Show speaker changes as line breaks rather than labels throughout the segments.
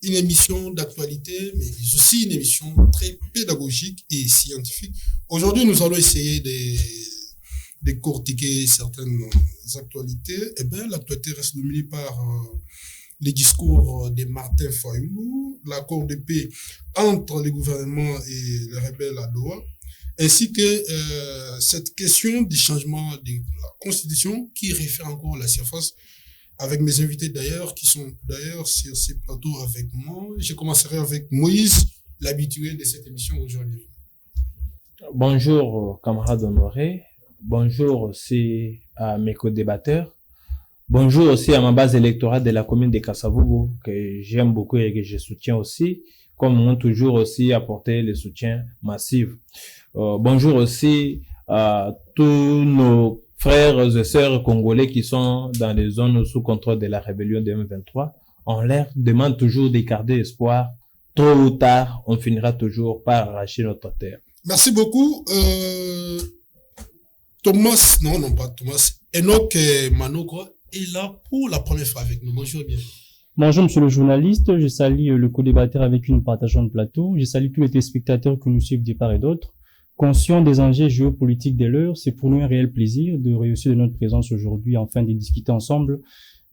une émission d'actualité, mais aussi une émission très pédagogique et scientifique. Aujourd'hui, nous allons essayer de décortiquer certaines actualités. Eh bien, l'actualité reste dominée par les discours de Martin Fayulu, l'accord de paix entre le gouvernement et les rebelles à Doha, ainsi que cette question du changement de la Constitution qui réfère encore à la surface, avec mes invités d'ailleurs, qui sont d'ailleurs sur ces plateaux avec moi. Je commencerai avec Moïse, l'habitué de cette émission aujourd'hui.
Bonjour, camarades honorés. Bonjour aussi à mes co-débatteurs. Bonjour aussi à ma base électorale de la commune de Kasavubu, que j'aime beaucoup et que je soutiens aussi, comme nous toujours aussi apporté le soutien massif. Bonjour aussi à tous nos frères et sœurs congolais qui sont dans les zones sous contrôle de la rébellion de M23. On leur demande toujours de garder espoir. Tôt ou tard, on finira toujours par arracher notre terre.
Merci beaucoup. Thomas, Enoch Manogwa est là pour la première fois avec nous. Bonjour, bienvenue.
Bonjour, monsieur le journaliste. Je salue le co-débatteur avec qui nous partageons le plateau. Je salue tous les téléspectateurs qui nous suivent de part et d'autre. Conscient des enjeux géopolitiques de l'heure, c'est pour nous un réel plaisir de réussir de notre présence aujourd'hui afin de discuter ensemble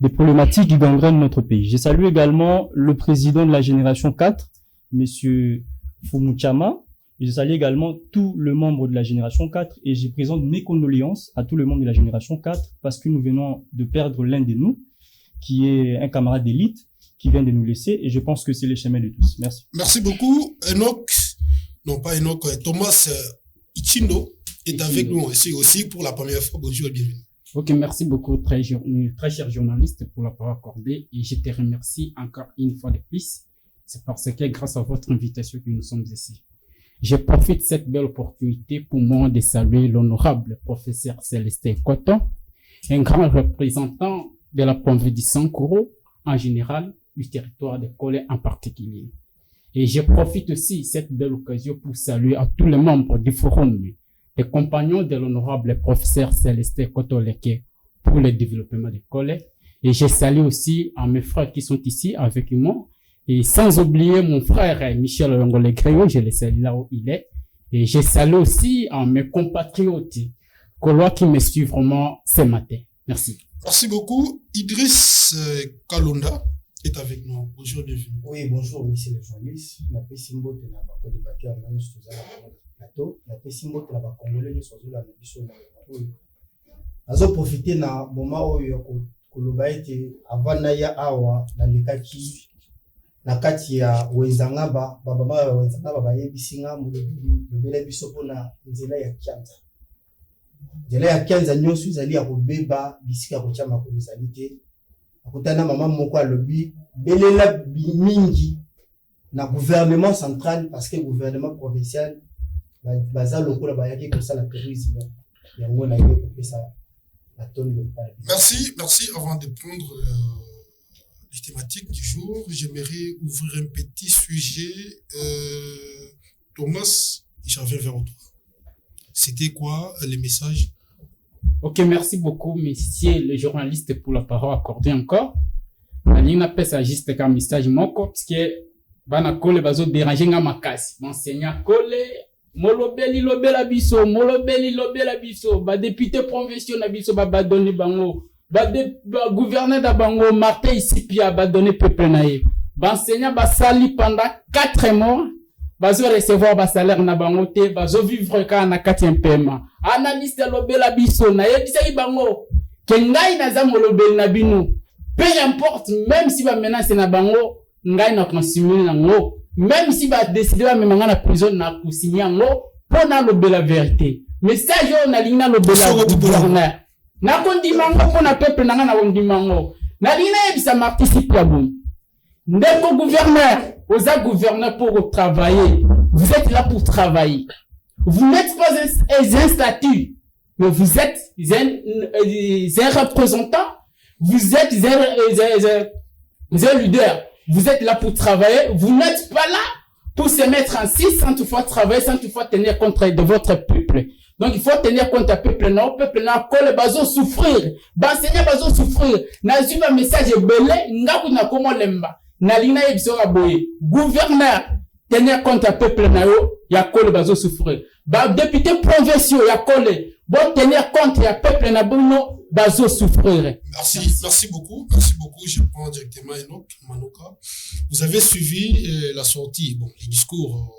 des problématiques qui gangrènent notre pays. Je salue également le président de la génération 4, monsieur Fumuchama. Je salue également tous les membres de la génération 4 et je présente mes condoléances à tous les membres de la génération 4 parce que nous venons de perdre l'un de nous, qui est un camarade d'élite, qui vient de nous laisser et je pense que c'est le chemin de tous. Merci.
Merci beaucoup. Thomas Ichindo est avec nous aussi pour la première fois. Bonjour, bienvenue.
Ok, merci beaucoup, très cher journaliste, pour la parole accordée et je te remercie encore une fois de plus. C'est parce que grâce à votre invitation que nous sommes ici. Je profite de cette belle opportunité pour moi de saluer l'honorable professeur Célestin Coton, un grand représentant de la province du Sankoro en général, du territoire de Kolé en particulier. Et je profite aussi de cette belle occasion pour saluer à tous les membres du forum, les compagnons de l'honorable professeur Célestin Kotoleke pour le développement de Kolé. Et je salue aussi à mes frères qui sont ici avec moi. Et sans oublier mon frère Michel Longole-Gréo, je le salue là où il est. Et je salue aussi à mes compatriotes Kolois qui me suivent vraiment ce matin. Merci.
Merci beaucoup. Idriss Kalonda est avec nous. Bonjour, bienvenue.
Oui, bonjour, monsieur le journaliste. La Pessimbo de la co-débatteur, nous sommes à la plateau. La Pessimbo de la Congolais, nous sommes à la mission. Nous avons profité d'un moment où nous avons été avant Naya Awa, dans le Kaki, na kati ya wenzangaba baba wenzangaba bayebisinga mu lobele bisopo na nzela ya kianza. Nzela ya kianza nyonso izali ya kobeba bisika ko chama ko bizalite. Akutana mama moko alobi belela mingi na gouvernement central parce que gouvernement provincial baza lokola bayaki ko sala tourisme yango na yé ko pesa la tonne de paille.
Merci avant de prendre les thématiques du jour, j'aimerais ouvrir un petit sujet. Thomas, j'en viens vers toi. C'était quoi les messages?
Ok, merci beaucoup, monsieur le journaliste, pour la parole accordée encore. La ligne appelle ça juste comme message moko, parce que bana kole bazo déranger nga makasi. M'enseignant kole, molobeli lobela biso, ba député provincial na biso ba donner bango. Ba gouverneur da bango Martin ici pia ba donner peuple naïe. Ba enseignant ba sali pendant 4 mois, bazo recevoir ba salaire na bango te, bazo vivre ka na 4e paiement. Analyste lobela biso na yebisa bango ke ngai na za molobeli na bino. Peu importe, même si ba menace na bango, ngai na consigner nango, même si ba décider ba memanga na prison na consigner nango pour na lobela vérité. Message on na lina lobela gouverneur. Na kondimango pona peuple nanga na kondimango na lina yebisa participe ya bon ndeko gouverneur oza gouverneur pour travailler, vous êtes là pour travailler, vous n'êtes pas un statut mais vous êtes un représentant, vous êtes un leader, vous êtes là pour travailler, vous n'êtes pas là pour se mettre en 6 sans toutefois travailler, sans toutefois tenir compte de votre peuple. Donc, il faut tenir compte à peuple, kole bazo souffrir, bansenya bazo souffrir, na zuba message belé, ngaku na komo lemba. Nalina yebisonga boye. Gouverneur, tenir compte à peuple na yo, ya kole bazo souffrir. Ba député provinciaux, ya kole, bon tenir compte ya peuple na bono, bazo souffrir.
Merci beaucoup. Merci beaucoup. Je prends directement Enoch Manoka. Vous avez suivi la sortie, bon, les discours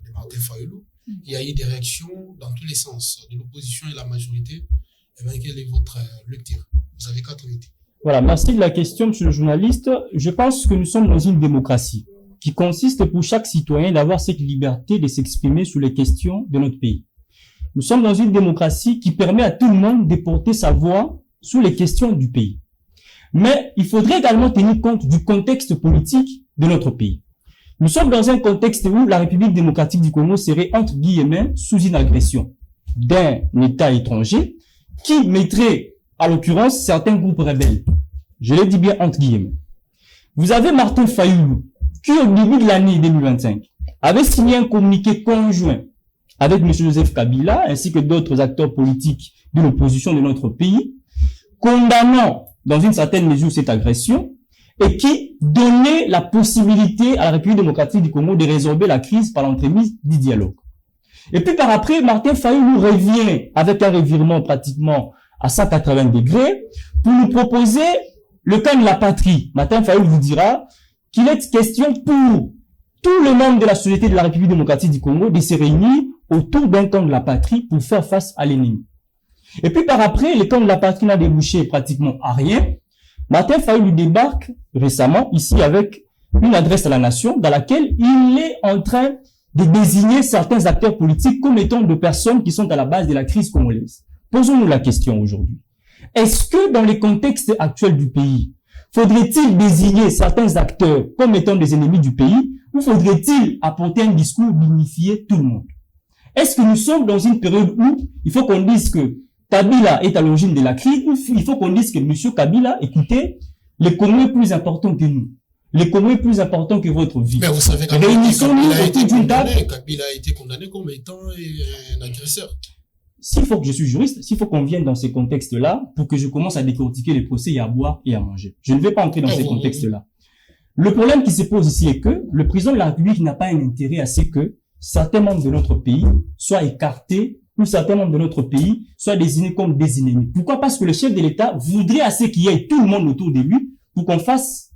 de Martin Fayulu. Il y a eu des réactions dans tous les sens, de l'opposition et la majorité. Eh bien, quelle est votre lecture? Vous avez 4 minutes.
Voilà, merci de la question, monsieur le journaliste. Je pense que nous sommes dans une démocratie qui consiste pour chaque citoyen d'avoir cette liberté de s'exprimer sur les questions de notre pays. Nous sommes dans une démocratie qui permet à tout le monde de porter sa voix sur les questions du pays. Mais il faudrait également tenir compte du contexte politique de notre pays. Nous sommes dans un contexte où la République démocratique du Congo serait, entre guillemets, sous une agression d'un État étranger qui mettrait, à l'occurrence, certains groupes rebelles. Je l'ai dit bien entre guillemets. Vous avez Martin Fayulu, qui au début de l'année 2025 avait signé un communiqué conjoint avec M. Joseph Kabila ainsi que d'autres acteurs politiques de l'opposition de notre pays, condamnant dans une certaine mesure cette agression et qui donnait la possibilité à la République démocratique du Congo de résorber la crise par l'entremise du dialogue. Et puis par après, Martin Fayulu revient avec un revirement pratiquement à 180 degrés pour nous proposer le camp de la patrie. Martin Fayulu vous dira qu'il est question pour tous les membres de la société de la République démocratique du Congo de se réunir autour d'un camp de la patrie pour faire face à l'ennemi. Et puis par après, le camp de la patrie n'a débouché pratiquement à rien. Martin Fayulu débarque récemment ici avec une adresse à la nation dans laquelle il est en train de désigner certains acteurs politiques comme étant de personnes qui sont à la base de la crise congolaise. Posons-nous la question aujourd'hui. Est-ce que dans les contextes actuels du pays, faudrait-il désigner certains acteurs comme étant des ennemis du pays ou faudrait-il apporter un discours d'unifier tout le monde? Est-ce que nous sommes dans une période où il faut qu'on dise que Kabila est à l'origine de la crise ou il faut qu'on dise que M. Kabila, écoutez, le Congo est plus important que nous. Le Congo est plus important que votre vie.
Mais vous savez
réunissons-nous autour d'une table.
Kabila a été condamné comme étant un agresseur.
S'il faut que je suis juriste, s'il faut qu'on vienne dans ces contextes-là pour que je commence à décortiquer les procès, il y a à boire et à manger. Je ne vais pas entrer dans ces contextes-là. Le problème qui se pose ici est que le président de la République n'a pas un intérêt à ce que certains membres de notre pays soient écartés ou certains membres de notre pays soient désignés comme des ennemis. Pourquoi? Parce que le chef de l'État voudrait à ce qu'il y ait tout le monde autour de lui pour qu'on fasse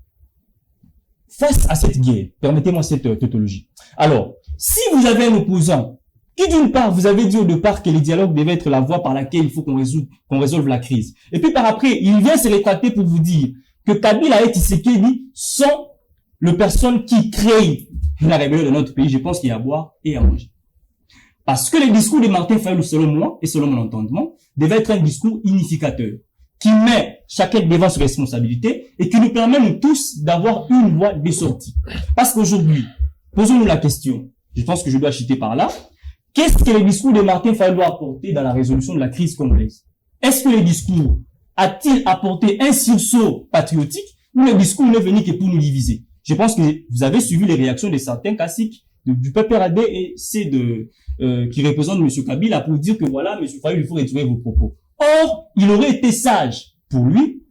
face à cette guerre. Permettez-moi cette tautologie. Alors, si vous avez un opposant qui d'une part, vous avez dit au départ que le dialogue devait être la voie par laquelle il faut qu'on résolve la crise. Et puis par après, il vient se rétracter pour vous dire que Kabila et Tshisekedi sont les personnes qui créent la rébellion de notre pays. Je pense qu'il y a à boire et à manger. Parce que le discours de Martin Fayulu, selon moi et selon mon entendement, devait être un discours unificateur, qui met chacun devant ses responsabilités et qui nous permet nous tous d'avoir une voie de sortie. Parce qu'aujourd'hui, posons-nous la question, je pense que je dois chuter par là, qu'est-ce que le discours de Martin Fayulu doit apporter dans la résolution de la crise congolaise? Est-ce que le discours a-t-il apporté un sursaut patriotique ou le discours n'est venu que pour nous diviser? Je pense que vous avez suivi les réactions de certains classiques du PPRD et c'est qui représentent M. Kabila pour dire que voilà, M. Fayulu, il faut retirer vos propos. Or, il aurait été sage pour lui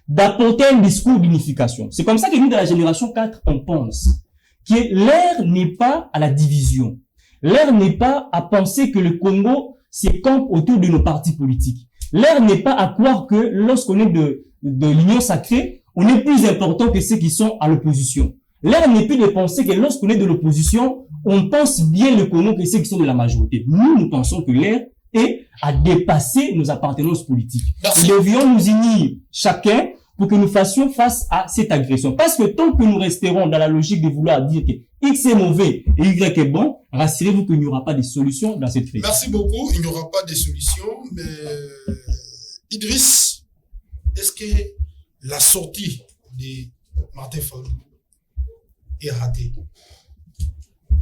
d'apporter un discours d'unification. C'est comme ça que nous, dans la génération 4, on pense que l'ère n'est pas à la division. L'ère n'est pas à penser que le Congo se campe autour de nos partis politiques. L'ère n'est pas à croire que lorsqu'on est de l'union sacrée, on est plus important que ceux qui sont à l'opposition. L'ère n'est plus de penser que lorsqu'on est de l'opposition, on pense bien le Congo que ceux qui sont de la majorité. Nous pensons que l'ère est à dépasser nos appartenances politiques. Nous devions nous unir chacun pour que nous fassions face à cette agression. Parce que tant que nous resterons dans la logique de vouloir dire que X est mauvais et Y est bon, rassurez-vous qu'il n'y aura pas de solution dans cette crise.
Merci beaucoup. Il n'y aura pas de solution, mais Idriss, est-ce que la sortie de Martin Fayulu est ratée?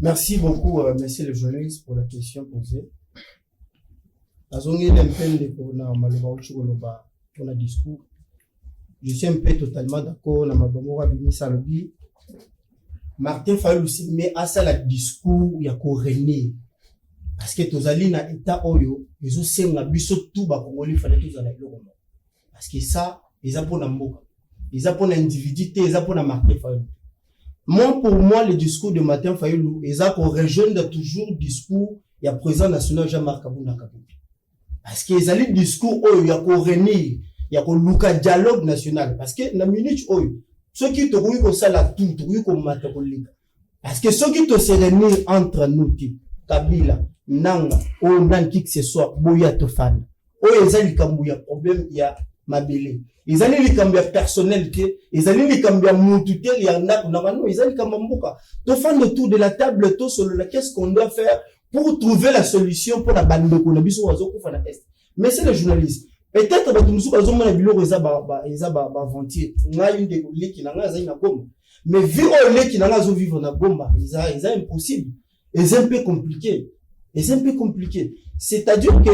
Merci beaucoup, monsieur le journaliste, pour la question posée. Pour discours. Je suis un peu totalement d'accord avec Martin Fayulu aussi, mais à ça, le discours, il y a René. Parce que tozali na état oyo, ils ont senga biso tout ba Congolais fallait tous aller le Rwanda. Parce que ça, ils ont pour la mboka. Ils ont pour l'individualité, ils ont pour la Martin Fayulu. Moi, pour moi, le discours de Martin Fayulu, ils ont qu'on rejoindre toujours le discours, il y a président national Jean-Marc Abouna Kabila. Parce qu'ils ont le discours, il y a qu'on renir, il y a qu'on luka dialogue national. Parce que, na minute, ceux qui te rouillent comme ça, la tout, te rouillent comme Martin Fayulu. Parce que ceux qui te se réunir entre nous, Kabila, Nanga, Nan, qui que ce soit, Boya Tofan. Ils ont le problème, il y a Mabélé. Ils ont le personnalité, ils ont le moutouté, il y a normalement, ils ont le mboka. Tofan autour de la table, tout sur qu'est-ce qu'on doit faire pour trouver la solution pour la bande de Konabiso, mais c'est les journalistes. Peut-être, bah, tout ça, ils ont vantier. On a une des collègues qui n'a pas une bombe. Mais vu les qui n'a pas vivre na bomba, ils ont impossible. Et c'est un peu compliqué. C'est-à-dire que,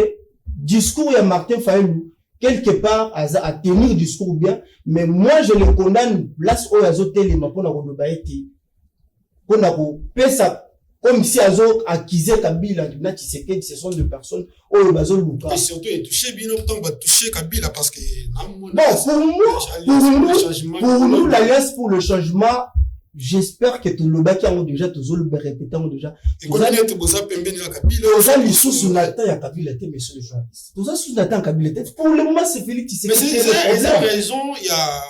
discours, il y a Martin Fayulu, quelque part, à tenir discours bien, mais moi, je le condamne, place où il y a zoteli, ma pona rodobaeti, qu'on a ça, comme si azo accusé Kabila, ce sont des personnes, où il y a zoluka.
Et surtout, il touché bien autant, va toucher Kabila, parce que,
pour nous, l'alliance pour le changement, j'espère que tout le baki a déjà, tout le répété déjà.
Et qu'on a dit que vous avez pembé à Kabila.
Vous avez mis sous Nathan et Kabila, messieurs les journalistes. Vous avez sous Nathan et Kabila. Pour le moment, c'est Félix qui s'est
mais c'est la raison, il y a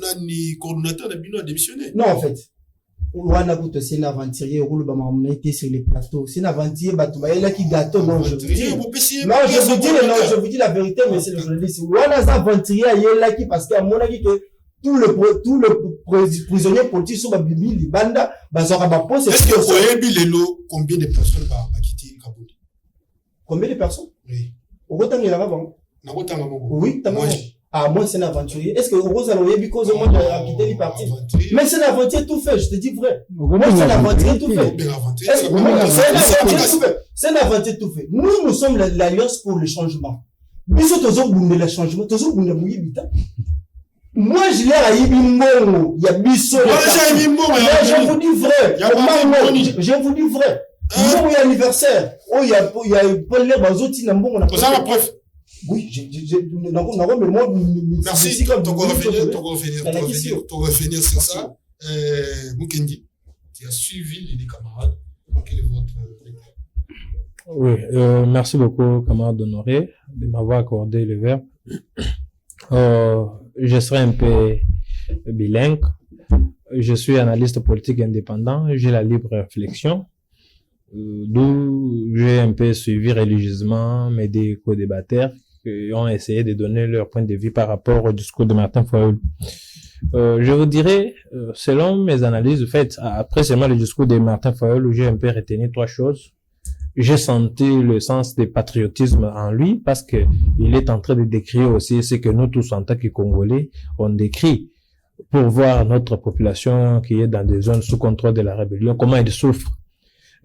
un coordonnateur de Bino a démissionné.
Non, en fait. Ouana Goutte, c'est un aventurier, roule ba on a été sur les plateaux. C'est un aventurier, Batouba, il a qui gâteau, non, je vous dis. Non, je vous dis la vérité, messieurs les journalistes. Ouana aventurier, il est là qui, parce qu'à mon avis, que tout le prisonnier politique sur Babibi, Libanda, Bazora Bapo, c'est.
Est-ce que vous avez vu les lots, combien de personnes va quitter Kaboul?
Combien de personnes?
Oui.
Au Rotan, il y en a avant. Oui, t'as ah, moi, c'est un aventurier. Est-ce que Rosa l'a dit cause moi a quitté les partis? Mais c'est un aventurier tout fait, je te dis vrai. Moi, c'est un aventurier tout fait. C'est un aventurier tout fait. Nous sommes l'alliance pour le changement. Biso tozo bunde le changement, tozo bunde mouyi bita. Moi, je l'ai à Ibimbo. Il y a Bisso. Moi, je vous dis vrai. Je vous dis vrai. Moi, il y a anniversaire. Oh, il y a Paul Lebazoti Nambo. On a
la preuve.
Oui,
merci. Ton revenir sur ça. Mukendi, tu as suivi les camarades. Quel est votre
Oui, merci beaucoup, camarade Honoré, de m'avoir accordé le verbe. Je serai un peu bilingue. Je suis analyste politique indépendant. J'ai la libre réflexion. D'où j'ai un peu suivi religieusement mes deux co-débatteurs qui ont essayé de donner leur point de vue par rapport au discours de Martin Fayulu. Je vous dirais, selon mes analyses faites, après seulement le discours de Martin Fayulu, j'ai un peu retenu trois choses. J'ai senti le sens du patriotisme en lui parce que il est en train de décrire aussi ce que nous tous en tant que Congolais, on décrit pour voir notre population qui est dans des zones sous contrôle de la rébellion, comment elle souffre.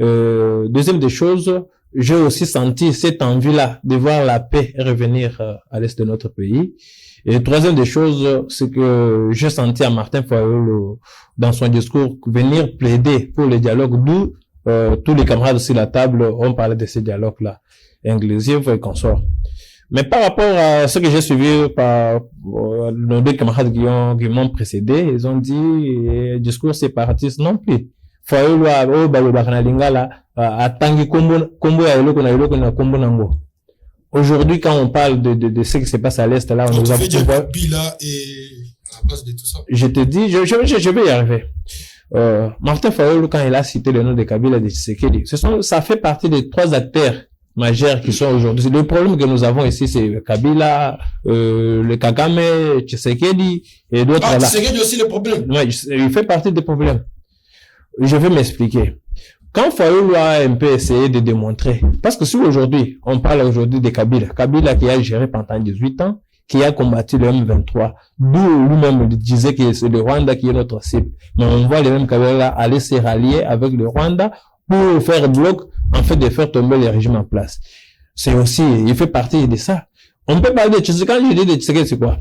Deuxième des choses, j'ai aussi senti cette envie-là de voir la paix revenir à l'est de notre pays. Et troisième des choses, c'est que j'ai senti à Martin Fayulu, dans son discours, venir plaider pour le dialogue, d'où tous les camarades sur la table ont parlé de ces dialogues-là, inclusifs et consorts. Mais par rapport à ce que j'ai suivi par nos deux camarades qui m'ont précédé, ils ont dit discours séparatiste non plus. Fayulu aujourd'hui, quand on parle de ce qui se passe à l'Est, là, on nous a
Kabila et à la base de tout ça.
Je te dis, je vais y arriver. Martin Fayulu, quand il a cité le nom de Kabila et de Tshisekedi, ça fait partie des trois acteurs majeurs qui sont aujourd'hui. Le problème que nous avons ici, c'est Kabila, le Kagame, Tshisekedi et d'autres là.
Tshisekedi aussi le problème.
Ouais, il fait partie des problèmes. Je vais m'expliquer. Quand Fayulu a un peu essayé de démontrer, parce que si aujourd'hui, on parle aujourd'hui de Kabila qui a géré pendant 18 ans, qui a combattu le M23, d'où lui-même disait que c'est le Rwanda qui est notre cible. Mais on voit le même Kabila aller se rallier avec le Rwanda pour faire bloc, en fait, de faire tomber les régimes en place. C'est aussi, il fait partie de ça. On peut parler de Tshisekedi. Quand je dis de Tshisekedi, c'est quoi?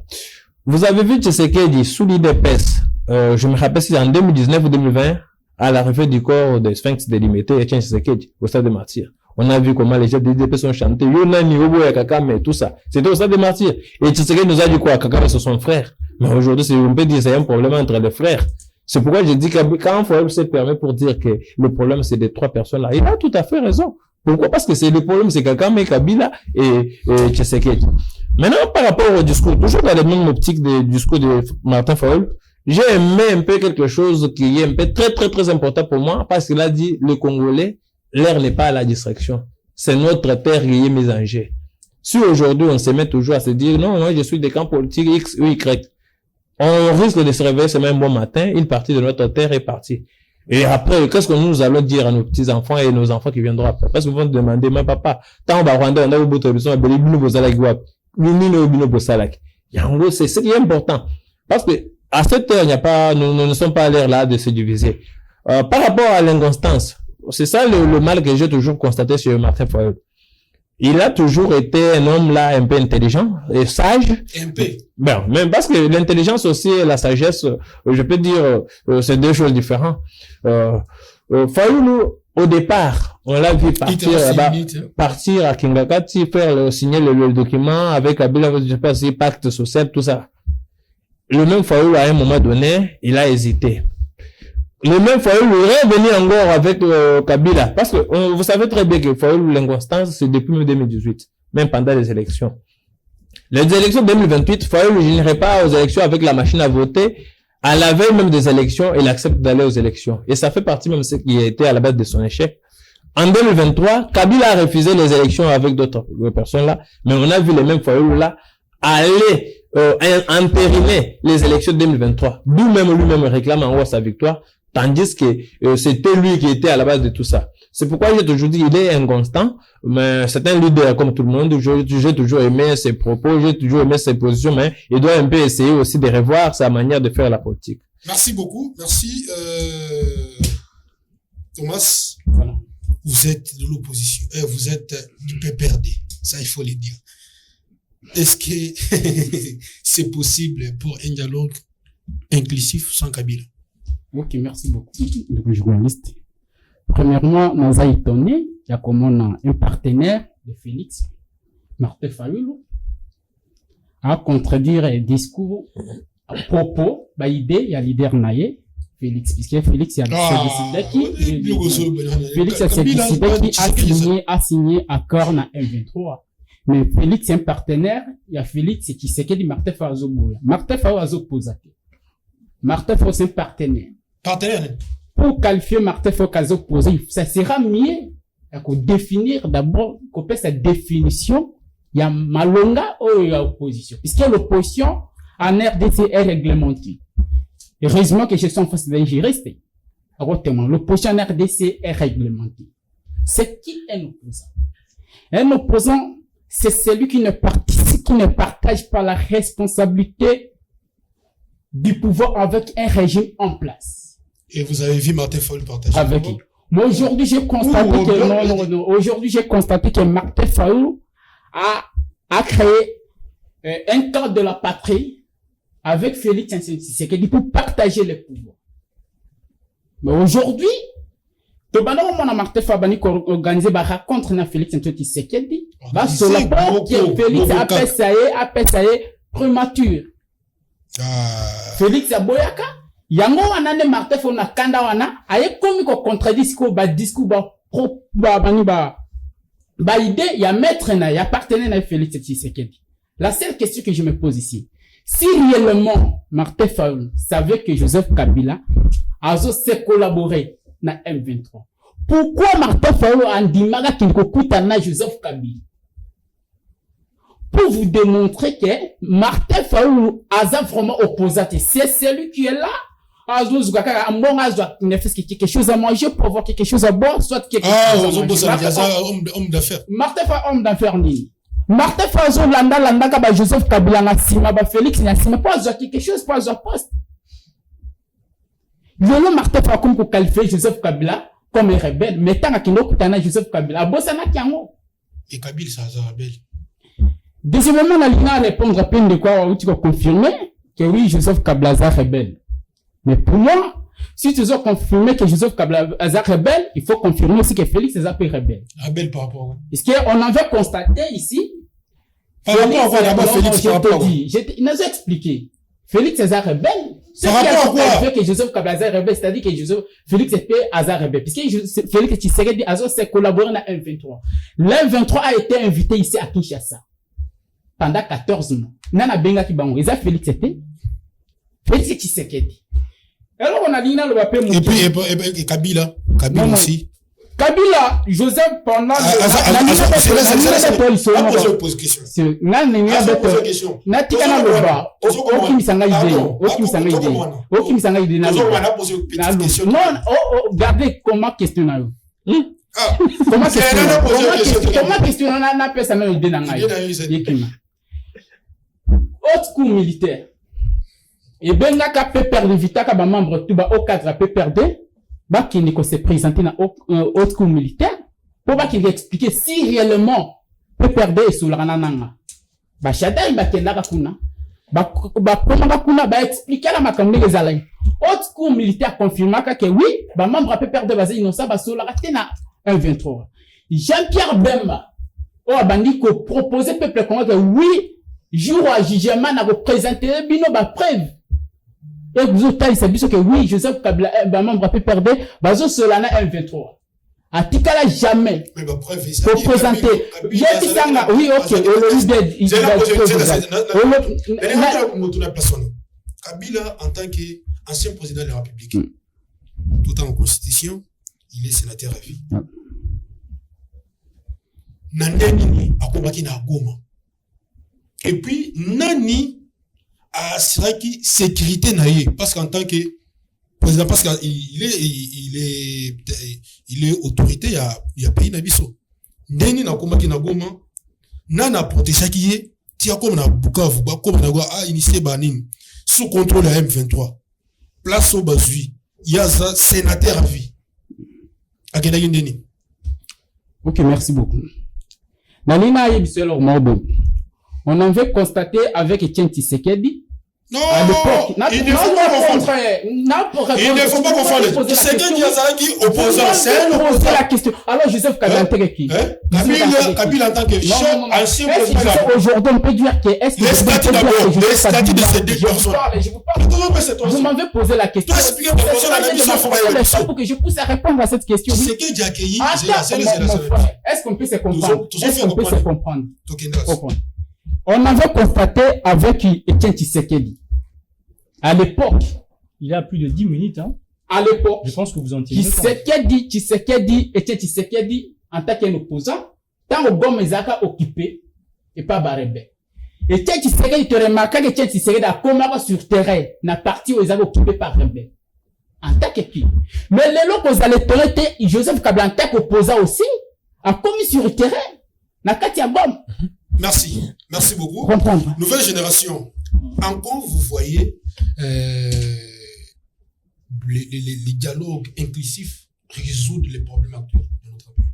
Vous avez vu Tshisekedi sous l'IDPS, je me rappelle si c'est en 2019 ou 2020, à l'arrivée du corps de Sphinx délimité, Etienne Tshisekedi, au stade de Martyrs. On a vu comment les gens de l'IDP sont chantés. Yonani, Obo et Kakame, tout ça. C'était au stade de Martyrs. Et Tshisekedi nous a dit quoi? Kakame, c'est son frère. Mais aujourd'hui, on peut dire, c'est un problème entre les frères. C'est pourquoi je dis que quand Fayoulou se permet pour dire que le problème c'est des 3 personnes là, il a tout à fait raison. Pourquoi? Parce que c'est le problème, c'est Kagame, Kabila et Tshisekedi. Maintenant, par rapport au discours, toujours dans la même optique du discours de Martin Fayoulou, j'ai aimé un peu quelque chose qui est un peu très, très, très important pour moi, parce qu'il a dit, le Congolais, l'air n'est pas à la distraction. C'est notre terre qui est mise en jeu. Si aujourd'hui, on se met toujours à se dire, non, je suis des camps politiques X ou Y, on risque de se réveiller ce même bon matin, une partie de notre terre est partie. Et après, qu'est-ce que nous allons dire à nos petits-enfants et nos enfants qui viendront après? Parce qu'ils vont demander, mais papa, tant on va rendre, on a eu beaucoup de besoin, c'est ce qui est important. Parce que, à cette heure, il n'y a pas, nous ne sommes pas à l'heure là de se diviser. Par rapport à l'inconstance, c'est ça le mal que j'ai toujours constaté sur Martin Fayoulou. Il a toujours été un homme là un peu intelligent et sage.
Un peu.
Ben, même parce que l'intelligence aussi et la sagesse, je peux dire, c'est 2 choses différentes. Fayoulou, au départ, on l'a vu partir à Kingakati, signer le document avec Kabila, je sais pas si pacte social, tout ça. Le même Fayoulou, à un moment donné, il a hésité. Le même Fayoulou est revenu encore avec Kabila. Parce que vous savez très bien que Fayoulou, l'inconstance, c'est depuis 2018, même pendant les élections. Les élections 2028, Fayoulou, je n'irai pas aux élections avec la machine à voter. À la veille même des élections, il accepte d'aller aux élections. Et ça fait partie même de ce qui a été à la base de son échec. En 2023, Kabila a refusé les élections avec d'autres personnes là. Mais on a vu les mêmes Fayoulou là aller entériner les élections 2023. D'où même lui-même réclame en haut sa victoire. Tandis que c'était lui qui était à la base de tout ça. C'est pourquoi j'ai toujours dit il est inconstant, mais c'est un leader comme tout le monde. J'ai toujours aimé ses propos, j'ai toujours aimé ses positions, mais il doit un peu essayer aussi de revoir sa manière de faire la politique.
Merci beaucoup. Merci. Thomas,
Voilà.
vous êtes de l'opposition. Vous êtes du PPRD. Ça, il faut le dire. Est-ce que c'est possible pour un dialogue inclusif sans Kabila?
Ok, merci beaucoup. Donc, le journaliste. Premièrement, nous avons étonné, il y a comme un partenaire de Félix, Martin Fayoulou, à contredire un discours à propos, idée, il y a leader naïe, Félix, puisque Félix, il y a Félix a signé accord na M23. Mais Félix, c'est un partenaire, il y a Félix qui sait qu'il dit Martin Fayoulou. Martin Fayoulou pose. Martin Fayoulou, c'est un partenaire. Pour qualifier Martin Fayoulou opposé, ça sera mieux de définir d'abord, qu'on fait cette définition, il y a Malonga ou il y a opposition. Puisque l'opposition en RDC est réglementée. Heureusement que je suis en face d'un juriste. L'opposition en RDC est réglementée. C'est qui un opposant? Un opposant, c'est celui qui ne participe, qui ne partage pas la responsabilité du pouvoir avec un régime en place.
Et vous avez vu Martin Fayoulou partager
avec qui? Moi, aujourd'hui, j'ai constaté aujourd'hui, j'ai constaté que Martin Fayoulou a créé un cadre de la patrie avec Félix Tshisekedi pour partager le pouvoir. Mais aujourd'hui, tout le monde a Martin Fayoulou organisé par rencontre na Félix Tshisekedi. Sur la porte, Félix a fait prémature. Félix Aboyaka. Yango wana ne Martin Fayoulou na kanda wana aye komi ko contradiscours discours idée ya maître na ya partenaire na Félix Tshisekedi. La seule question que je me pose ici, si réellement Martin Fayoulou savait que Joseph Kabila a se collaboré na M23, pourquoi Martin Fayoulou andimaka kinkokuta na Joseph Kabila? Pour vous démontrer que Martin Fayoulou a vraiment opposé. C'est celui qui est là. Quelque chose à manger pour avoir quelque chose à boire, soit quelque chose à manger.
Homme d'affaires.
Martin Fayoulou, homme d'affaires, ni. Martin Fayoulou, landa, kaba Joseph Kabila, na sima, Félix, na sima, pas avoir quelque chose, pas avoir poste. Yolo Martin Fayoulou, comme qu'on qualifie Joseph Kabila, comme un rebelle, mais tant qu'il n'a Joseph Kabila, bossana kiango.
Et Kabila, ça, c'est un rebelle.
Deuxièmement, on a répondre à plein de quoi, où tu vas confirmer que oui, Joseph Kabila est rebelle. Mais pour moi, si tu veux confirmer que Joseph Kabila est rebelle, il faut confirmer aussi que Félix est rebelle.
Rebelle par rapport à...
Est-ce qu'on avait constaté ici?
Par rapport à Félix, par rapport à...
Il nous a expliqué. Félix est rebelle
Par rapport à quoi?
Que Joseph Kabila rebelle, c'est-à-dire que Félix Tshisekedi a rebelle. Puisque Félix Tshisekedi a collaboré dans M23. L'M23 a été invité ici à Kinshasa pendant 14 mois. Nana Benga Kibango, ils ont Félix Tshisekedi. Alors on a dit là le papier.
Et puis Kabila aussi.
Kabila, Joseph pendant regardez comment questionner. Comment questionner autre coup militaire. Et ben là peut perdre vita ka ba membre tout ba au cadre peut perdre. Bah, qui ne s'est présenté dans autre coup militaire, pour bah, qu'il explique si réellement, peut perdre sur la nananga. Bah, Chada, il va te la kuna. Bah, comment va kuna, bah, expliquer la makamne les alains. Autre coup militaire confirma que oui, bah, membre peut perdre basé innocent, bah, sur la ratena, 1-23. Jean-Pierre Bemba, oh, bandi, ko proposé peuple que oui, jour à jugement, n'a représenté, bino, bah, preuve. Et vous avez dit que oui, Joseph Kabila, membre peut perdre, bazo solana M23. A tikala jamais.
Mais bah, preuve,
pour présenter. Oui, ok,
Kabila, en tant qu'ancien président de la République, tout en constitution, il est sénateur à vie. Nani, a combattu na Goma. Et puis, Nani, à Siraki, sécurité naïe, parce qu'en tant que président, parce qu'il est autorité, il y a pays nabiso. Neni na komaki na Goma, nana protégé qui est, tia comme na Bukavu, comme na a initié Banin, sous contrôle de la M23. Place au Bazui, il y a un sénateur à vie. À Kedayin Deni.
Ok, merci beaucoup. Nalina Yebisel Ormabo. On en veut constater avec Etienne Tshisekedi.
Non, il ne faut pas confondre. Il ne faut pas confondre. Tshisekedi Yazaki opposant.
C'est la question. Alors, Joseph Kabila qui
Kabila en tant que ancien président.
Aujourd'hui, on peut dire que est-ce que
les statuts d'abord, les statuts de ces deux personnes.
Vous m'avez posé la question. Pour que je puisse répondre à cette question.
Tshisekedi a accueilli.
Est-ce qu'on peut se comprendre? Est-ce qu'on peut se comprendre? On avait constaté avec Etienne Tshisekedi. À l'époque.
Il y a plus de 10 minutes, hein.
À l'époque.
Je pense que vous en tirez.
Etienne Tshisekedi, en tant qu'opposant, tant que Goma Ezaka occupé, et pas Barebe. Etienne Tshisekedi, tu remarques que Etienne Tshisekedi a commencé sur terrain, n'a parti où Ezaka occupé par Rebbe. En tant que qui. Mais les locaux aux électorats, Joseph Kabila, en tant qu'opposant aussi, a commis sur le terrain, n'a Katia Bom.
Merci. Merci beaucoup.
Comprendre.
Nouvelle génération. Encore, vous voyez, les dialogues inclusifs résoudre les problèmes actuels de notre pays.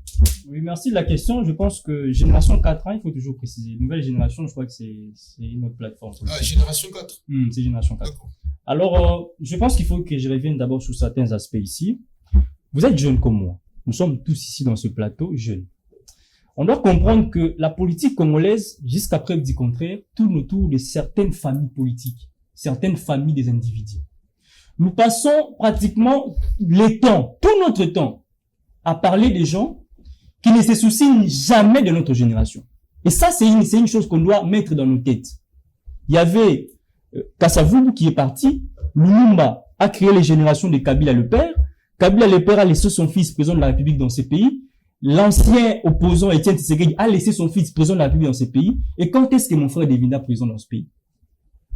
Oui, merci de la question. Je pense que génération 4 ans, il faut toujours préciser. Nouvelle génération, je crois que c'est une autre plateforme.
Ah, génération 4.
C'est génération 4. Alors, je pense qu'il faut que je revienne d'abord sur certains aspects ici. Vous êtes jeunes comme moi. Nous sommes tous ici dans ce plateau jeunes. On doit comprendre que la politique congolaise, jusqu'à preuve du contraire, tourne autour de certaines familles politiques, certaines familles des individus. Nous passons pratiquement tout notre temps, à parler des gens qui ne se soucient jamais de notre génération. Et ça, c'est une chose qu'on doit mettre dans nos têtes. Il y avait Kassavubu qui est parti, Lumumba a créé les générations de Kabila le père, Kabila le père a laissé son fils président de la République dans ce pays. L'ancien opposant Etienne Tshisekedi a laissé son fils président de la République dans ce pays. Et quand est-ce que mon frère deviendra président dans ce pays?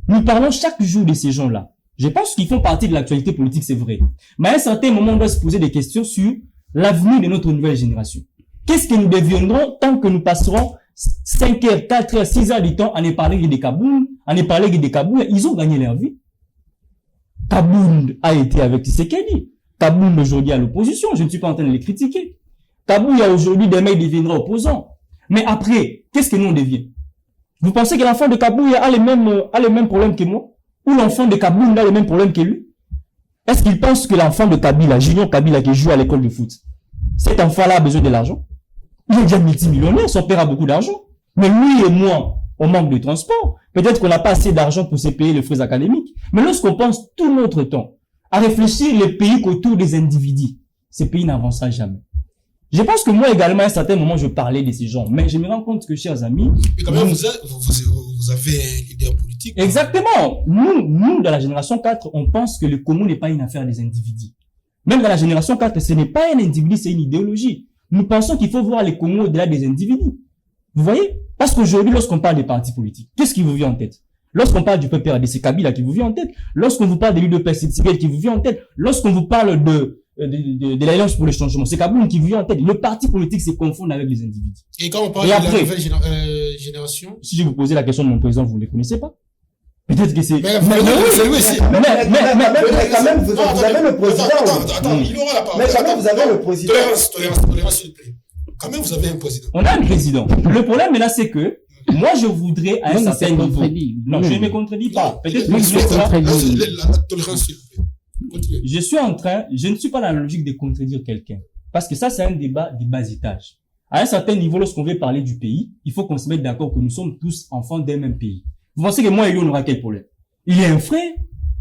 Nous parlons chaque jour de ces gens-là. Je pense qu'ils font partie de l'actualité politique, c'est vrai. Mais à un certain moment, on doit se poser des questions sur l'avenir de notre nouvelle génération. Qu'est-ce que nous deviendrons tant que nous passerons 5 heures, 4 heures, 6 heures du temps à ne parler que de Kaboul, ils ont gagné leur vie. Kaboul a été avec Tshisekedi. Kaboul aujourd'hui à l'opposition. Je ne suis pas en train de les critiquer. Kaboul, il y a aujourd'hui des mecs qui deviendront opposants. Mais après, qu'est-ce que nous on devient? Vous pensez que l'enfant de Kaboul a les mêmes problèmes que moi? Ou l'enfant de Kaboul a les mêmes problèmes que lui? Est-ce qu'il pense que l'enfant de Kabila, Junior Kabila qui joue à l'école de foot, cet enfant-là a besoin de l'argent? Il est déjà multimillionnaire, son père a beaucoup d'argent. Mais lui et moi, on manque de transport. Peut-être qu'on n'a pas assez d'argent pour se payer les frais académiques. Mais lorsqu'on pense tout notre temps à réfléchir les pays qu'autour des individus, ces pays n'avancera jamais. Je pense que moi également, à un certain moment, je parlais de ces gens. Mais je me rends compte que, chers amis...
Mais quand même, vous avez un leader politique.
Exactement. Nous, dans la génération 4, on pense que le Congo n'est pas une affaire des individus. Même dans la génération 4, ce n'est pas un individu, c'est une idéologie. Nous pensons qu'il faut voir les Congo au-delà des individus. Vous voyez? Parce qu'aujourd'hui, lorsqu'on parle des partis politiques, qu'est-ce qui vous vient en tête? Lorsqu'on parle du PPRD, c'est Kabila qui vous vient en tête. Lorsqu'on vous parle de l'UDPS, c'est Tshisekedi qui vous vient en tête. Lorsqu'on vous parle de l'Alliance pour le changement, c'est Kaboun qui vous vient en tête. Le parti politique se confond avec les individus.
Et quand on parle de la nouvelle génération?
Si je vous posais la question de mon président, vous ne les connaissez pas? Peut-être que c'est...
Mais quand même,
vous avez le président.
Attends, il aura la parole.
Mais quand même, vous avez le président.
Tolérance, s'il te plaît. Quand même, vous avez un président.
On a un président. Le problème, là, c'est que moi, je voudrais à un certain niveau. Non, je ne me contredis pas. Peut-être que
la tolérance, s'il te plaît. Continuez.
Je ne suis pas dans la logique de contredire quelqu'un. Parce que ça, c'est un débat des bas étages. À un certain niveau, lorsqu'on veut parler du pays, il faut qu'on se mette d'accord que nous sommes tous enfants d'un même pays. Vous pensez que moi et lui, on aura quel problème? Il est un frère,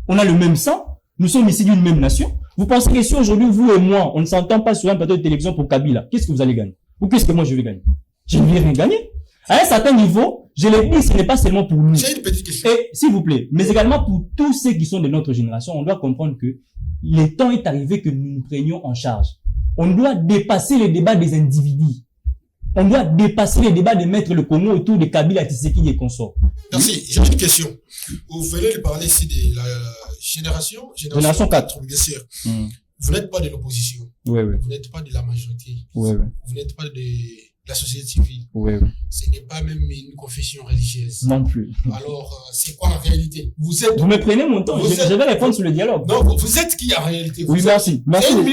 on a le même sang, nous sommes ici d'une même nation. Vous pensez que si aujourd'hui, vous et moi, on ne s'entend pas sur un plateau de télévision pour Kabila, qu'est-ce que vous allez gagner? Ou qu'est-ce que moi je vais gagner? Je ne vais rien gagner. À un certain niveau, je l'ai dit, ce n'est pas seulement pour nous.
J'ai une petite question.
Et, s'il vous plaît, mais également pour tous ceux qui sont de notre génération, on doit comprendre que le temps est arrivé que nous nous prenions en charge. On doit dépasser les débats des individus. On doit dépasser les débats de mettre le Congo autour de Kabila, Tshisekedi et consorts.
Merci. J'ai une question. Vous venez de parler ici de la génération 4. Bien sûr. Vous n'êtes pas de l'opposition.
Oui.
Vous n'êtes pas de la majorité.
Oui.
Vous n'êtes pas de la société civile.
Oui.
Ce n'est pas même une confession religieuse.
Non plus.
Alors, c'est quoi la réalité? Vous me
prenez mon temps. Je vais répondre sur le dialogue.
Non, vous êtes qui en réalité?
Oui, merci. Merci.
En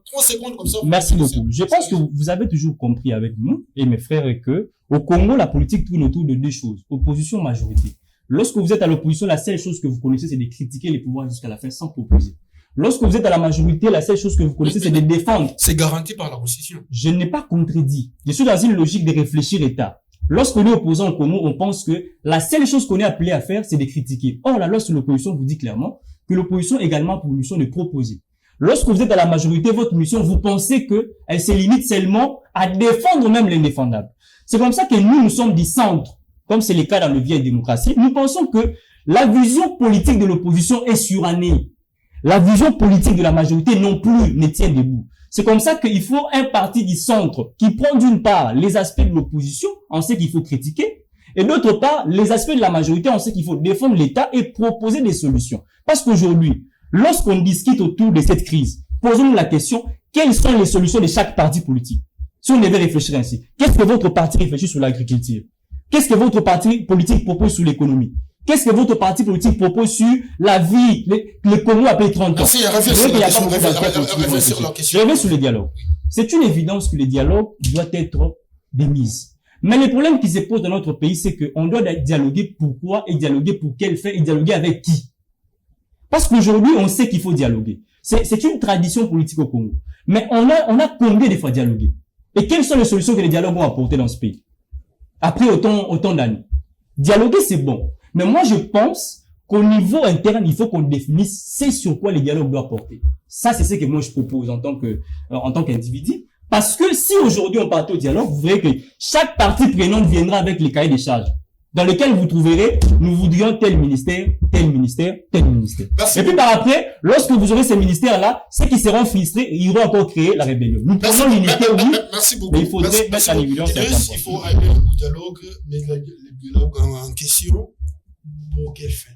3 secondes comme ça.
Merci beaucoup. Je pense que vous avez toujours compris avec nous et mes frères que au Congo, la politique tourne autour de deux choses. Opposition, majorité. Lorsque vous êtes à l'opposition, la seule chose que vous connaissez, c'est de critiquer les pouvoirs jusqu'à la fin sans proposer. Lorsque vous êtes à la majorité, la seule chose que vous connaissez, c'est de défendre.
C'est garanti par la Constitution.
Je n'ai pas contredit. Je suis dans une logique de réfléchir État. Lorsqu'on est opposant au Congo, on pense que la seule chose qu'on est appelé à faire, c'est de critiquer. Or, la loi sur l'opposition vous dit clairement que l'opposition est également pour mission de proposer. Lorsque vous êtes à la majorité, votre mission, vous pensez que elle se limite seulement à défendre même l'indéfendable. C'est comme ça que nous sommes du centre, comme c'est le cas dans le vieille démocratie. Nous pensons que la vision politique de l'opposition est surannée. La vision politique de la majorité non plus ne tient debout. C'est comme ça qu'il faut un parti du centre qui prend d'une part les aspects de l'opposition, on sait qu'il faut critiquer, et d'autre part les aspects de la majorité, on sait qu'il faut défendre l'État et proposer des solutions. Parce qu'aujourd'hui, lorsqu'on discute autour de cette crise, posons-nous la question, quelles sont les solutions de chaque parti politique? Si on devait réfléchir ainsi, qu'est-ce que votre parti réfléchit sur l'agriculture? Qu'est-ce que votre parti politique propose sur l'économie? Qu'est-ce que votre parti politique propose sur la vie, le Congo après 30 ans?
Merci,
je reviens sur le dialogue. C'est une évidence que le dialogue doit être démis. Mais le problème qui se pose dans notre pays, c'est qu'on doit dialoguer pourquoi et dialoguer pour quel fait et dialoguer avec qui. Parce qu'aujourd'hui, on sait qu'il faut dialoguer. C'est une tradition politique au Congo. Mais on a combien de fois dialogué? Et quelles sont les solutions que les dialogues ont apportées dans ce pays? Après autant d'années. Dialoguer, c'est bon. Mais moi, je pense qu'au niveau interne, il faut qu'on définisse c'est sur quoi les dialogues doivent porter. Ça, c'est ce que moi je propose en tant qu'individu. Parce que si aujourd'hui on partait au dialogue, vous verrez que chaque partie prenante viendra avec les cahiers des charges, dans lesquels vous trouverez, nous voudrions tel ministère, tel ministère, tel ministère.
Merci.
Et puis par après, lorsque vous aurez ces ministères-là, ceux qui seront frustrés, ils iront encore créer la rébellion. Nous prenons l'unité, oui,
merci beaucoup.
mais il faudrait mettre en évidence.
Il faut aller au dialogue, mais le dialogue en question, pour quelle fin?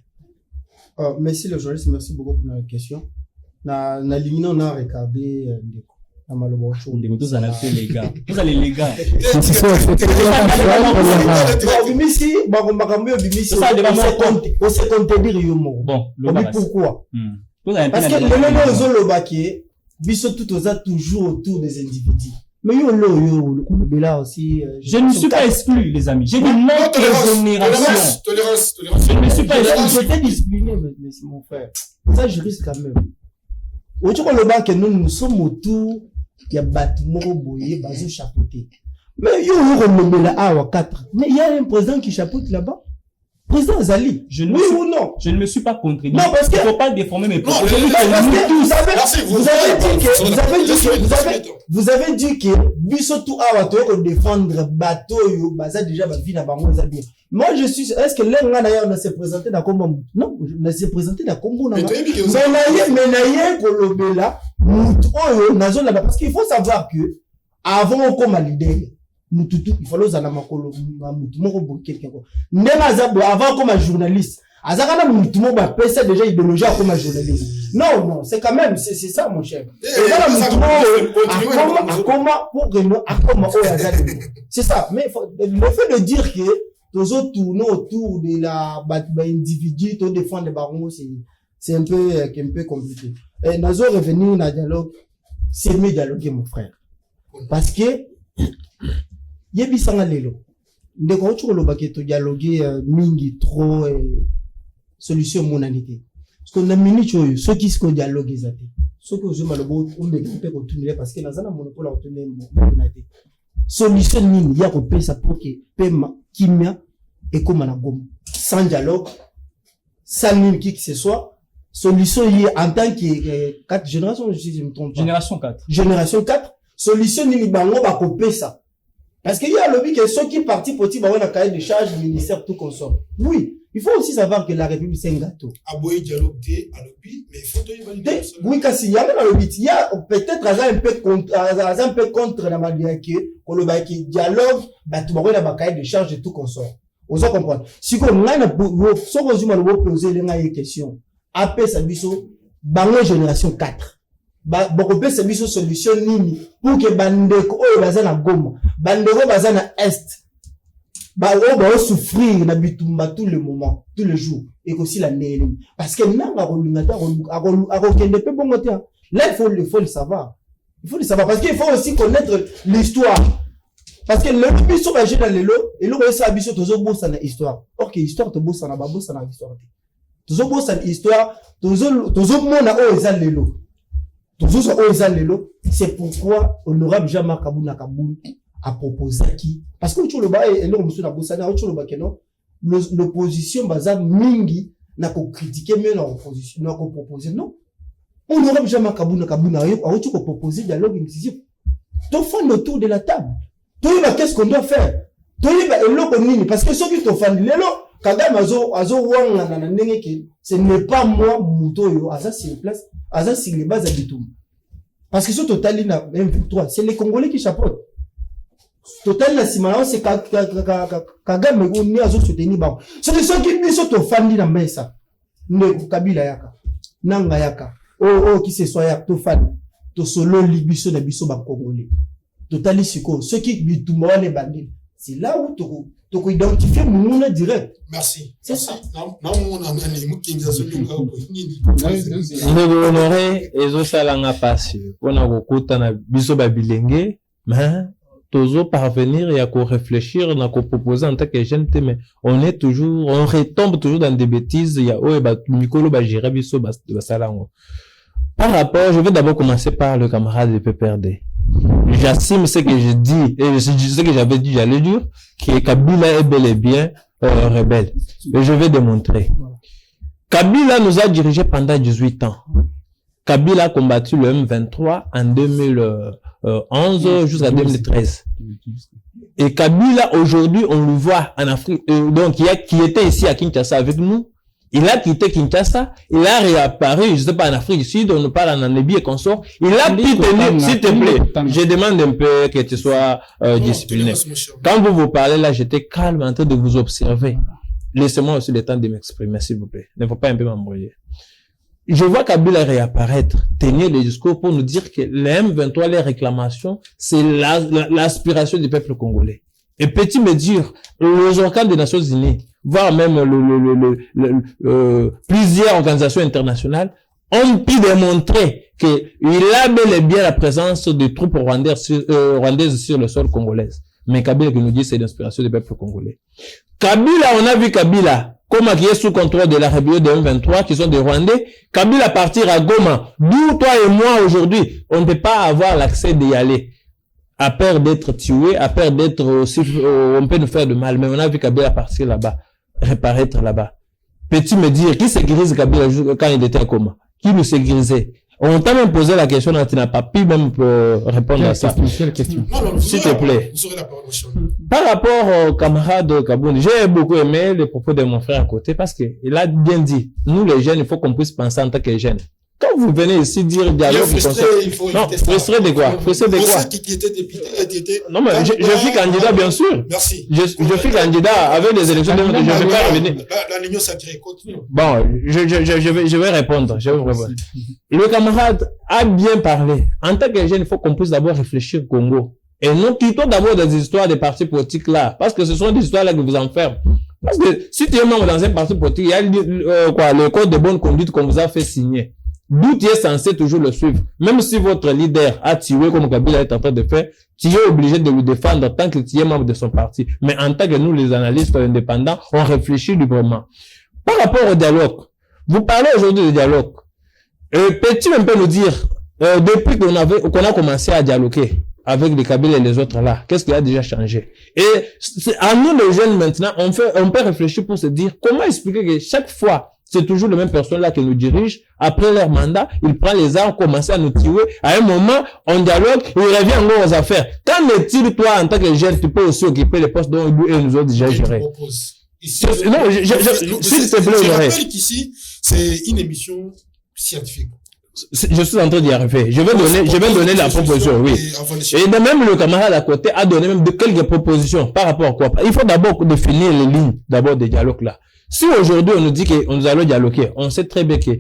Merci le journaliste, merci beaucoup pour la question. Na limina on a regardé ndeko. Na maloba ocho.
Ndeko tous en a fait les gars. Vous allez les gars.
Bimisi, bakombakambo bimisi. On se contredire yo mo.
Bon,
pourquoi? Parce que le moment où Zolobaki, biso tout osa toujours autour des individus. Mais yo le Bela aussi.
Je ne suis pas exclu, les amis. J'ai dit notre génération.
Tolérance.
Je ne suis pas exclu.
J'étais discipliné, mais c'est mon frère. Ça, je risque quand même. Aujourd'hui, le banc que nous sommes autour, il y a bâtiment boyé, bazo chapeauté. Mais il y a un 4. Mais il y a un président qui chapeaute là-bas. Président Azali.
Je
Oui ou non?
Je ne me suis pas contredit.
Non, parce que.
Il ne faut pas déformer mes propos.
Vous avez dit que Bissotou a défendre bateau, baza déjà ma vie na bango bien. Moi je suis est-ce que l'un d'ailleurs ne s'est présenté dans Combo? Non, ne s'est présenté dans Combo na. Mais naïe kolobela mutu oyo nazo là parce qu'il faut savoir que avant comme leader mututu il fallait uzana makolo mutu moko bo quelqu'un ko. Ndema za avant comme journaliste. Azakana mutu mo ba pesa déjà idéologie comme journaliste. Non, c'est quand même, c'est ça, mon cher. C'est ça. Mais le fait de dire que tous autres tournent autour de l'individu, tous défendre les barons, c'est un peu compliqué. Et nous allons revenir dans le dialogue. C'est mieux dialoguer, mon frère. Parce que, yebisanga lelo. Ndeko cholo baketo dialoguer mingi trop solution monanité. Parce que dans minute ceux qui se dialoguent ils ont ceux qui ont malabo on peut continuer parce que dans un monopole à tenir monanité. Solution nini ya ko ça pour que pema kimia et comme na gomme sans dialogue sans nini qui que ce soit solution y en tant que 4 générations je me trompe pas. Génération 4 solution nini bango ba ko ça. Parce qu'il y a le but que ceux qui partent pour dire, on a cahier de charge, ministère, tout consomme. Oui. Il faut aussi savoir que la République, c'est un gâteau.
Aboyer dialogue à l'objet, mais il faut y valider.
Oui, parce qu'il y a même le but. Il y a peut-être un peu contre la manière que le dialogue, bah, tout le monde a cahier de charge et tout consomme. On s'en comprend. Si on a poser les questions, après ça, bango génération 4. Beaucoup de services solution nini pour que bandeko oyo bazana Goma bandeko bazana est ba souffrir na bitumba tout le moment tous les jours et aussi la nene parce que nanga rolingata akokende pe bongo te là il faut le savoir parce qu'il faut aussi connaître l'histoire parce que le biso ba jena lelo et le ça biso tozo bossa na histoire OK histoire to bossa na ba bossa na histoire tozo bossa na histoire tozo mona o eza lelo. C'est pourquoi honorable Jean-Marc Kabuna Kaboun a proposé qui parce que l'opposition baza mingi n'a ko critiquer mais l'opposition n'a ko proposer non honorable Jean-Marc Kabuna Kaboun a proposé dialogue inclusif to fan autour de la table to qu'est-ce qu'on doit faire to parce que ceux qui to fan lelo Kagame azo wanga na ndenge ke ce n'est pas moi muto yo aza sur place aza sur les bases habitum parce que ce total na M23 c'est les Congolais qui chapeautent total la simana c'est Kagame ni azo soutenir ba c'est ceux qui biso to fandi na mesa ne Kabila yaka nanga yaka qui se soit ya to fan to solo libiso na biso ba Congolais total siko ceux qui bitumba les bandits c'est là où tu identifies mon direct.
Merci.
C'est ça.
Nous honorer ezo salanga passe. On a kokota na biso ba bilenge, mais tozo parvenir et à réfléchir, na ko proposer en tant que jeune mais on retombe toujours dans des bêtises, il y a ba mikolo ba gérer biso ba salango. Par rapport, je vais d'abord commencer par le camarade de PPRD. J'assume ce que je dis, et ce que j'avais dit, j'allais dire, que Kabila est bel et bien rebelle. Et je vais démontrer. Kabila nous a dirigé pendant 18 ans. Kabila a combattu le M23 en 2011 jusqu'à 2013. Et Kabila, aujourd'hui, on le voit en Afrique, donc qui était ici à Kinshasa avec nous. Il a quitté Kinshasa, il a réapparu, je sais pas, en Afrique du Sud, on nous parle en Namibie et consort. Il a pu tenir, s'il te plaît, je demande un peu que tu sois discipliné. Quand vous parlez là, j'étais calme en train de vous observer. Laissez-moi aussi le temps de m'exprimer, s'il vous plaît. Ne faut pas un peu m'embrouiller. Je vois Kabila réapparaître, tenir le discours pour nous dire que les M23, les réclamations, c'est l'aspiration du peuple congolais. Et petit me dire, les organes des Nations Unies, voire même plusieurs organisations internationales, ont pu démontrer qu'il a bel et bien la présence de troupes rwandaises sur le sol congolais. Mais Kabila qui nous dit c'est l'inspiration du peuple congolais. Kabila, on a vu Kabila, comme qui est sous contrôle de la rébellion de M23, qui sont des Rwandais. Kabila partir à Goma, d'où toi et moi aujourd'hui, on ne peut pas avoir l'accès d'y aller. a peur d'être tué, a peur d'être aussi, on peut nous faire de mal, mais on a vu Kabila partir là-bas, reparaître là-bas. Peux-tu me dire, qui sécurise Kabila quand il était à coma? Qui nous sécurisait? On t'a même posé la question, tu n'as pas pu même répondre à ça.
Quelle question?
S'il te plaît.
Vous aurez la parole, monsieur.
Par rapport au camarade Kabouni, j'ai beaucoup aimé les propos de mon frère à côté parce que il a bien dit, nous les jeunes, il faut qu'on puisse penser en tant que jeunes. Quand vous venez ici dire dialogue, non, frustré de quoi? Frustré de quoi?
Qui était député,
non, mais je suis candidat, bien sûr.
Merci.
Je suis candidat avec des élections, je ne vais pas revenir.
L'union sacrée, continue.
Bon, je vais répondre, Le camarade a bien parlé. En tant que jeune, il faut qu'on puisse d'abord réfléchir au Congo. Et non, quittons d'abord des histoires des partis politiques là. Parce que ce sont des histoires là qui vous enferment. Parce que si tu es membre dans un parti politique, il y a le code de bonne conduite qu'on vous a fait signer. D'où tu es censé toujours le suivre. Même si votre leader a tué comme Kabila est en train de faire, tu es obligé de le défendre tant que tu es membre de son parti. Mais en tant que nous, les analystes indépendants, on réfléchit librement. Par rapport au dialogue, vous parlez aujourd'hui de dialogue. Peux-tu un peu nous dire, depuis qu'on a commencé à dialoguer avec les Kabila et les autres là, qu'est-ce qui a déjà changé? Et à nous les jeunes maintenant, on peut réfléchir pour se dire comment expliquer que chaque fois c'est toujours les mêmes personnes là qui nous dirigent. Après leur mandat, ils prennent les armes, commencent à nous tuer. À un moment, on dialogue, il revient encore aux affaires. Qu'en est-il, toi, en tant que jeune, tu peux aussi occuper les postes dont lui et nous autres déjà gérés? Non, s'il te plaît,
je rappelle qu'ici, c'est une émission scientifique.
Je suis en train d'y arriver. Je vais donner la proposition, oui. Et même le camarade à côté a donné même quelques propositions par rapport à quoi. Il faut d'abord définir les lignes, d'abord des dialogues là. Si aujourd'hui on nous dit que nous allons dialoguer, on sait très bien que,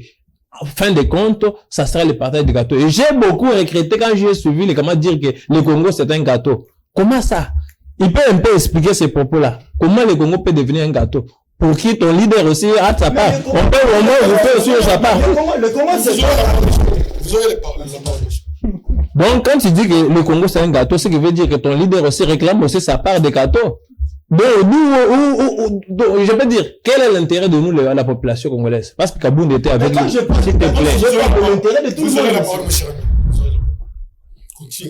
en fin de compte, ça sera le partage du gâteau. Et j'ai beaucoup regretté quand j'ai suivi les camarades dire que le Congo c'est un gâteau. Comment ça? Il peut un peu expliquer ces propos-là. Comment le Congo peut devenir un gâteau? Pour qui ton leader aussi a sa part. On peut au moins vous faire aussi sa part.
Le Congo c'est
vous aurez les paroles.
Donc quand tu dis que le Congo c'est un gâteau, ce qui veut dire que ton leader aussi réclame aussi sa part de gâteau. Donc, je peux dire, quel est l'intérêt de nous, la population congolaise? Parce que Kaboun était avec nous. S'il te plaît.
l'intérêt de tout le monde.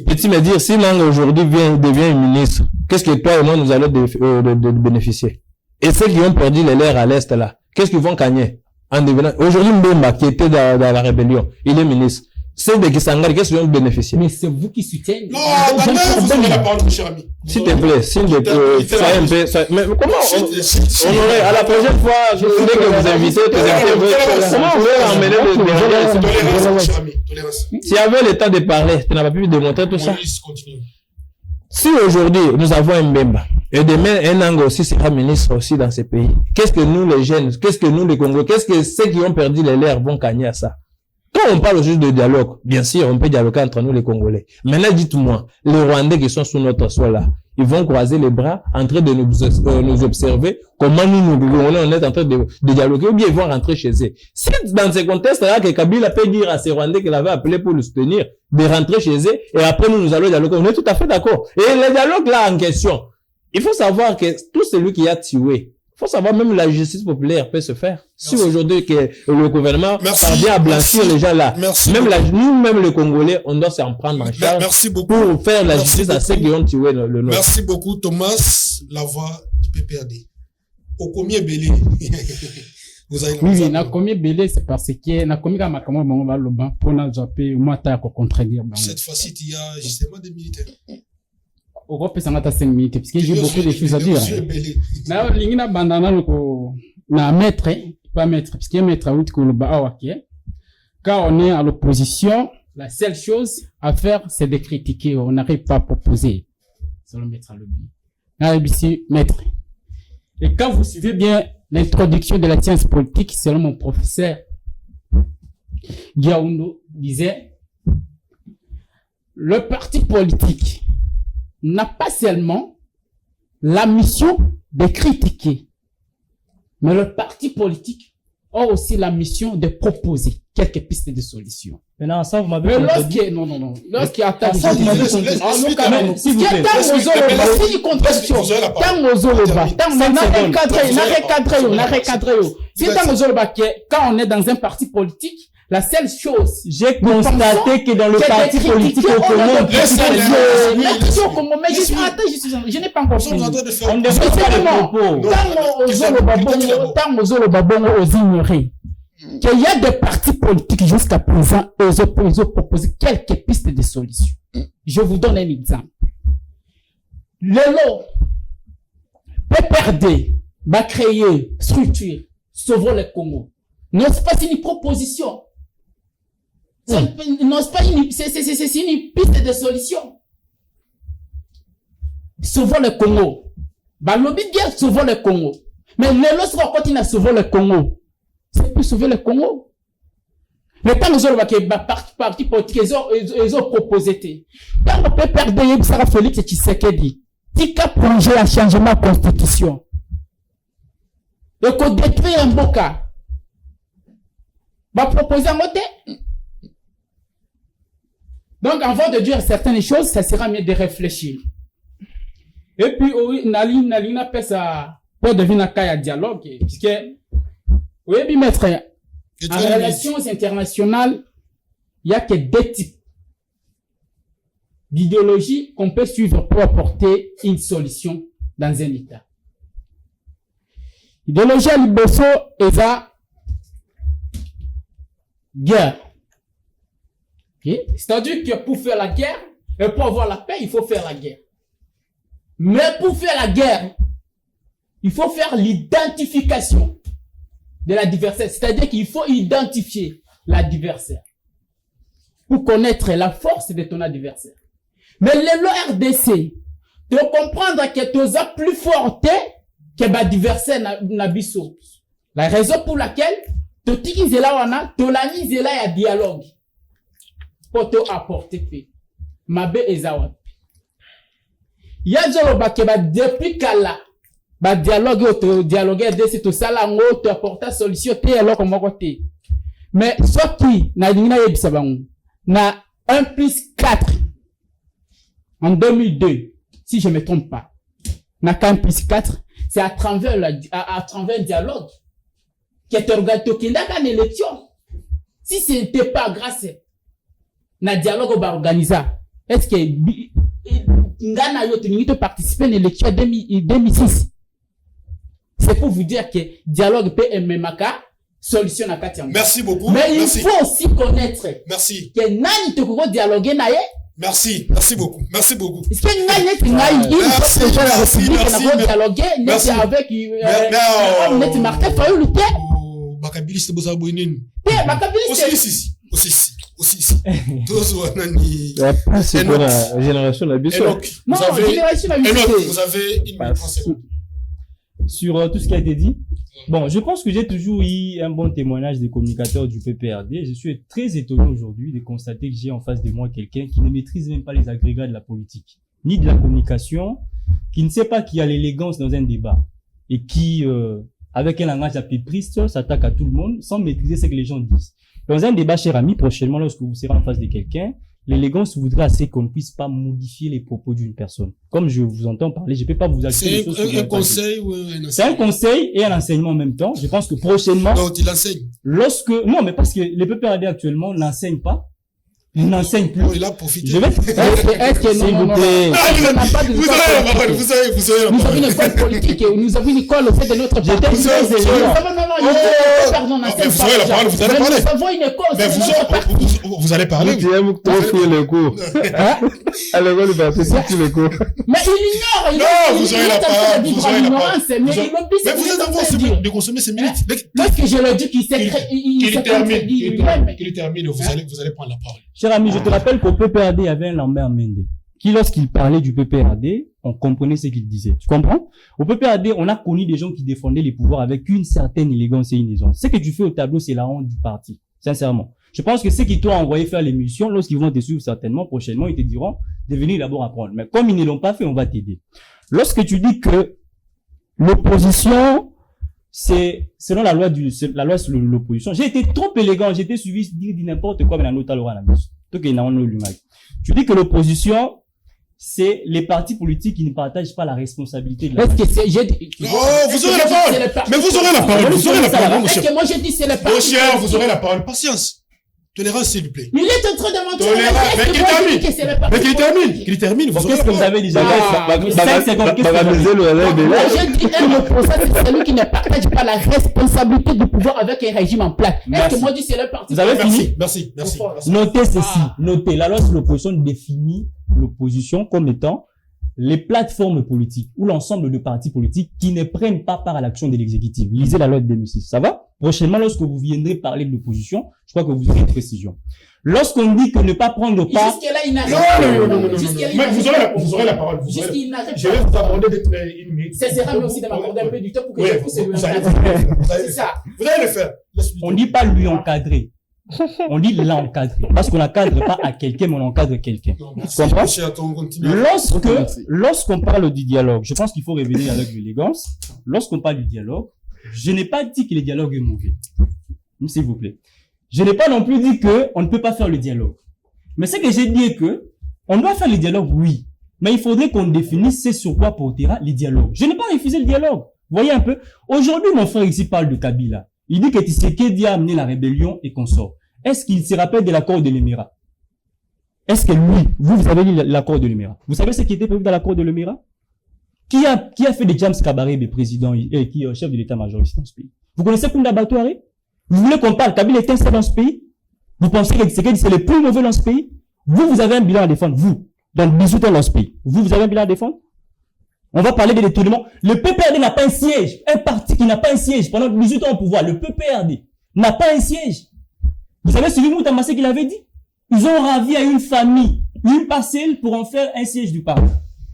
Et tu me dire, si Nang aujourd'hui devient ministre, qu'est-ce que toi et moi nous allons de bénéficier? Et ceux qui ont perdu les leurs à l'Est là, qu'est-ce qu'ils vont gagner en devenant? Aujourd'hui, Mbemba, qui était dans la rébellion, il est ministre. Ceux de Kisangari, qu'est-ce qu'ils vont bénéficier?
Mais c'est vous qui soutiennez.
Non, vous avez la parole, mon cher ami.
S'il te plaît, mais comment on aurait, à la prochaine fois, je voulais que vous invitez, comment on veut emmener le
tolérance.
Tu avais le temps de parler, tu n'as pas pu démontrer tout ça. Si aujourd'hui, nous avons un Mbemba, et demain, un Nang aussi sera ministre aussi dans ces pays, qu'est-ce que nous, les jeunes, qu'est-ce que nous, les Congolais, qu'est-ce que ceux qui ont perdu les leurs vont gagner à ça? Quand on parle juste de dialogue, bien sûr, on peut dialoguer entre nous, les Congolais. Maintenant, dites-moi, les Rwandais qui sont sous notre sol là, ils vont croiser les bras, en train de nous observer comment nous, on est en train de dialoguer, ou bien ils vont rentrer chez eux. C'est dans ces contextes-là que Kabila peut dire à ces Rwandais qu'il avait appelé pour le soutenir, de rentrer chez eux, et après nous allons dialoguer. On est tout à fait d'accord. Et le dialogue là en question, il faut savoir que tout celui qui a tué, il faut savoir même la justice populaire peut se faire. Si aujourd'hui que le gouvernement parvient à blanchir les gens là, nous-mêmes les Congolais, on doit s'en prendre en charge pour faire la justice à ceux qui ont tué le nôtre.
Merci beaucoup Thomas, la voix du PPRD. Au combien belé? Vous avez
oui, na combien belé, c'est parce que na combien makambo bango ba loba pour na zapper moi ta ko contredire.
Cette fois-ci il y a justement des militaires.
On va passer à 5 minutes parce que j'ai beaucoup de choses à dire. Na lingina bandana loko na maître, pas maître, parce que maître out ko ba awake. Quand on est à l'opposition, la seule chose à faire c'est de critiquer, on n'arrive pas à proposer. Selon maître à lobby. Na ici maître. Et quand vous suivez bien l'introduction de la science politique, selon mon professeur Giaoundo disait le parti politique n'a pas seulement la mission de critiquer, mais le parti politique a aussi la mission de proposer quelques pistes de solutions.
Maintenant, ça, vous m'avez
dit. Non. Lorsqu'il y a tant quand on est dans un parti politique, La seule chose,
j'ai constaté que dans le parti politique au Congo,
je n'ai pas encore fini.
On ne développe pas les propos.
Tant aux Olobabongo, aux ignorés, qu'il y a des partis politiques jusqu'à présent, ils ont proposé quelques pistes de solutions. Je vous donne un exemple. Le PPRD va créer structure, sauvons le Congo. Non, c'est pas une proposition. Non, c'est pas une piste de solution. Sauvons le Congo. Bah, lobby bien, sauvons le Congo. Mais lorsqu'on va continuer à sauver le Congo, c'est pour sauver le Congo. Mais quand nous avons parti politique, ils ont proposé. Quand on peut perdre, Sarah Félix Tshisekedi, Tika plongé à changement de constitution. Et qu'on détruit un beau cas. Va proposer un côté. Donc, avant de dire certaines choses, ça sera mieux de réfléchir. Et puis, Naline appelle ça, pour devenir un cas de dialogue, puisque, oui, maître, en relations internationales, il n'y a que deux types d'idéologie qu'on peut suivre pour apporter une solution dans un État. L'idéologie à l'Iboso est la guerre. Okay? C'est-à-dire que pour faire la guerre, et pour avoir la paix, il faut faire la guerre. Mais pour faire la guerre, il faut faire l'identification de l'adversaire. C'est-à-dire qu'il faut identifier l'adversaire pour connaître la force de ton adversaire. Mais le RDC, de comprendre que tu es plus fort que l'adversaire n'a biso. La raison pour laquelle tu utilises là, tu l'anises là, il y a dialogue. Pour te apporter paix. Mabe ezawa. Il y a depuis Kala, dialogue de cette salle, tu apportes solution, alors comme côté. Mais soit qui n'a na 1 plus 4 en 2002, si je me trompe pas, n'a qu'un plus 4, c'est à travers un dialogue qui est organisé dans une élection. Si ce n'était pas grâce na dialogue organisé, est-ce que Ngana yo te participer à l'élection 2006? C'est pour vous dire que dialogue peut MMK solution à Katia.
Merci beaucoup.
Mais il faut aussi connaître.
Merci.
Que nani te ko dialoguer naye.
Merci beaucoup. Merci beaucoup.
Est-ce que il faut que la République na dialoguer net avec net Martin Fayulu te.
Bakabili c'est boza boinine.
Bakabili
aussi. Tous wanani.
C'est pour la génération la biso.
Non, génération la biso.
Vous avez une minute.
Sur tout ce qui a été dit. Bon, je pense que j'ai toujours eu un bon témoignage des communicateurs du PPRD. Je suis très étonné aujourd'hui de constater que j'ai en face de moi quelqu'un qui ne maîtrise même pas les agrégats de la politique, ni de la communication, qui ne sait pas qu'il y a l'élégance dans un débat et qui, avec un langage apépriste, s'attaque à tout le monde sans maîtriser ce que les gens disent. Dans un débat, cher ami, prochainement, lorsque vous serez en face de quelqu'un, l'élégance voudrait assez qu'on ne puisse pas modifier les propos d'une personne. Comme je vous entends parler, je peux pas vous ajouter
C'est un conseil ou un enseignement?
C'est un conseil et un enseignement en même temps. Je pense que prochainement.
Non, tu l'enseignes.
Non, mais parce que les PPRD actuellement n'enseignent pas. Ils n'enseignent plus.
Il a profité.
Je vais
Est-ce que
s'il vous plaît.
Vous savez,
nous avons une école politique et nous avons une école au fait de notre parti.
Vous savez la parole, vous allez parler.
Nous avons une école, c'est notre parti.
Vous allez parler.
Tu aimes trop faire les cours. Alors, on va faire tous les cours.
Mais il ignore.
Non, vous aurez la parole.
Mais
vous êtes en train de consommer ces minutes.
Lorsque je le dis qu'il
termine, vous allez prendre la parole.
Cher ami, je te rappelle qu'au PPRD, il y avait un Lambert Mende, qui lorsqu'il parlait du PPRD, on comprenait ce qu'il disait. Tu comprends? Au PPRD, on a connu des gens qui défendaient les pouvoirs avec une certaine élégance et une aisance. Ce que tu fais au tableau, c'est la honte du parti. Sincèrement. Je pense que ceux qui t'ont envoyé faire l'émission, lorsqu'ils vont te suivre certainement, prochainement, ils te diront de venir d'abord apprendre. Mais comme ils ne l'ont pas fait, on va t'aider. Lorsque tu dis que l'opposition, c'est selon la loi sur l'opposition. J'ai été trop élégant, j'ai été suivi dire n'importe quoi, mais la note à l'oral. Tu dis que l'opposition, c'est les partis politiques qui ne partagent pas la responsabilité de la
vous aurez la parole. Mais vous aurez la parole. Vous aurez la parole, mon cher.
Est-ce que moi j'ai dit c'est les partis?
Mon cher, vous aurez la parole. Patience. Tolérance, s'il vous plaît.
Mais il est en train de mentir.
Tolérance, mais qu'il termine. Vous
Qu'est-ce que vous avez déjà fait? 5 secondes, qu'est-ce que vous avez
J'ai dit un opposant, c'est celui qui ne partage pas la responsabilité du pouvoir avec un régime en place. Est-ce que moi, je dis c'est le parti?
Vous avez fini?
Merci.
Notez ceci. Notez. La loi sur l'opposition définit l'opposition comme étant les plateformes politiques ou l'ensemble de partis politiques qui ne prennent pas part à l'action de l'exécutif. Lisez la loi de 2006. Ça va? Prochainement, lorsque vous viendrez parler de l'opposition, je crois que vous aurez une précision. Lorsqu'on dit que ne pas prendre part...
Jusque-là, il n'a
Non. Mais vous aurez la parole. Je vais vous demander d'être une minute.
Ça sera aussi de m'accorder un peu du temps pour que je puisse lui
vous allez
encadrer.
C'est ça. Vous allez le faire.
On dit pas lui encadrer. On dit l'encadrer. Parce qu'on n'encadre pas à quelqu'un, mais on encadre quelqu'un. Tu comprends? Lorsqu'on parle du dialogue, je pense qu'il faut révéler avec l'élégance. Lorsqu'on parle du dialogue, je n'ai pas dit que le dialogue est mauvais. S'il vous plaît. Je n'ai pas non plus dit que on ne peut pas faire le dialogue. Mais ce que j'ai dit est que on doit faire le dialogue, oui. Mais il faudrait qu'on définisse ce sur quoi portera le dialogue. Je n'ai pas refusé le dialogue. Voyez un peu. Aujourd'hui, mon frère ici parle de Kabila. Il dit que Tshisekedi a amené la rébellion et qu'on sort. Est-ce qu'il se rappelle de l'accord de l'Émirat? Est-ce que lui, vous avez lu l'accord de l'Émirat? Vous savez ce qui était prévu dans l'accord de l'Émirat? Qui a fait de James Kabarebe président et qui est chef de l'état-major ici dans ce pays? Vous connaissez Kounda Batouari? Vous voulez qu'on parle Kabila est un seul dans ce pays? Vous pensez que Tshisekedi c'est le plus mauvais dans ce pays? Vous avez un bilan à défendre, vous, dans 18 ans dans ce pays. Vous avez un bilan à défendre? On va parler de détournement. Le PPRD n'a pas un siège. Un parti qui n'a pas un siège pendant 18 ans au pouvoir, le PPRD, n'a pas un siège. Vous avez suivi Mouta Massé qu'il avait dit? Ils ont ravi à une famille, une parcelle pour en faire un siège du parti.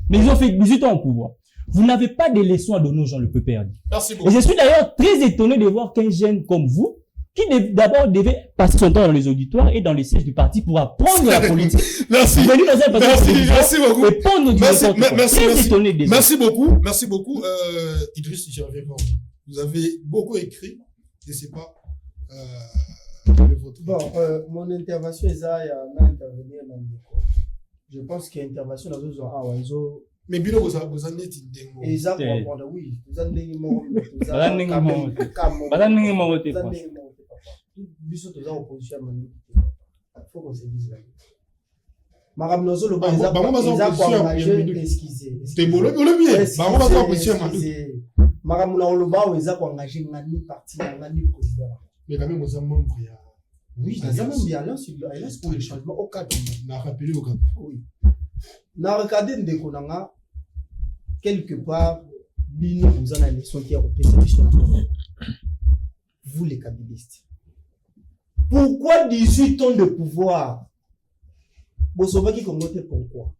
Mais ils ont fait 18 ans au pouvoir. Vous n'avez pas de leçons à donner aux gens, le PPRD.
Merci beaucoup.
Et je suis d'ailleurs très étonné de voir qu'un jeune comme vous, qui d'abord devait passer son temps dans les auditoires et dans les sièges du parti pour apprendre la politique.
Merci. Merci beaucoup.
Et pondre du
Merci beaucoup. Idriss, j'y reviens pas. Vous avez beaucoup écrit. Je sais pas.
Bon, mon intervention est à intervenir dans le micro. Je pense qu'il y a une intervention dans le
mais bilo vous en êtes dingo.
Exactement. Oui, vous en êtes mort. Biso toza opposition ya mani faut qu'on se dise là maram nozo le ba eza ko engager esquiser
te bolo bien bango ba opposition ya mani
maram na lo ba eza ko engager ngani parti ngani président
mais quand même aux membres ya
oui les membres ya alliance pour le changement au cadre
na rappeler au cadre
oui na regarder ndeko nanga quelque part bino vous en allez sont qui représentation vous les kabilistes. Pourquoi 18 ans de pouvoir? Bosovaki Kongote pourquoi?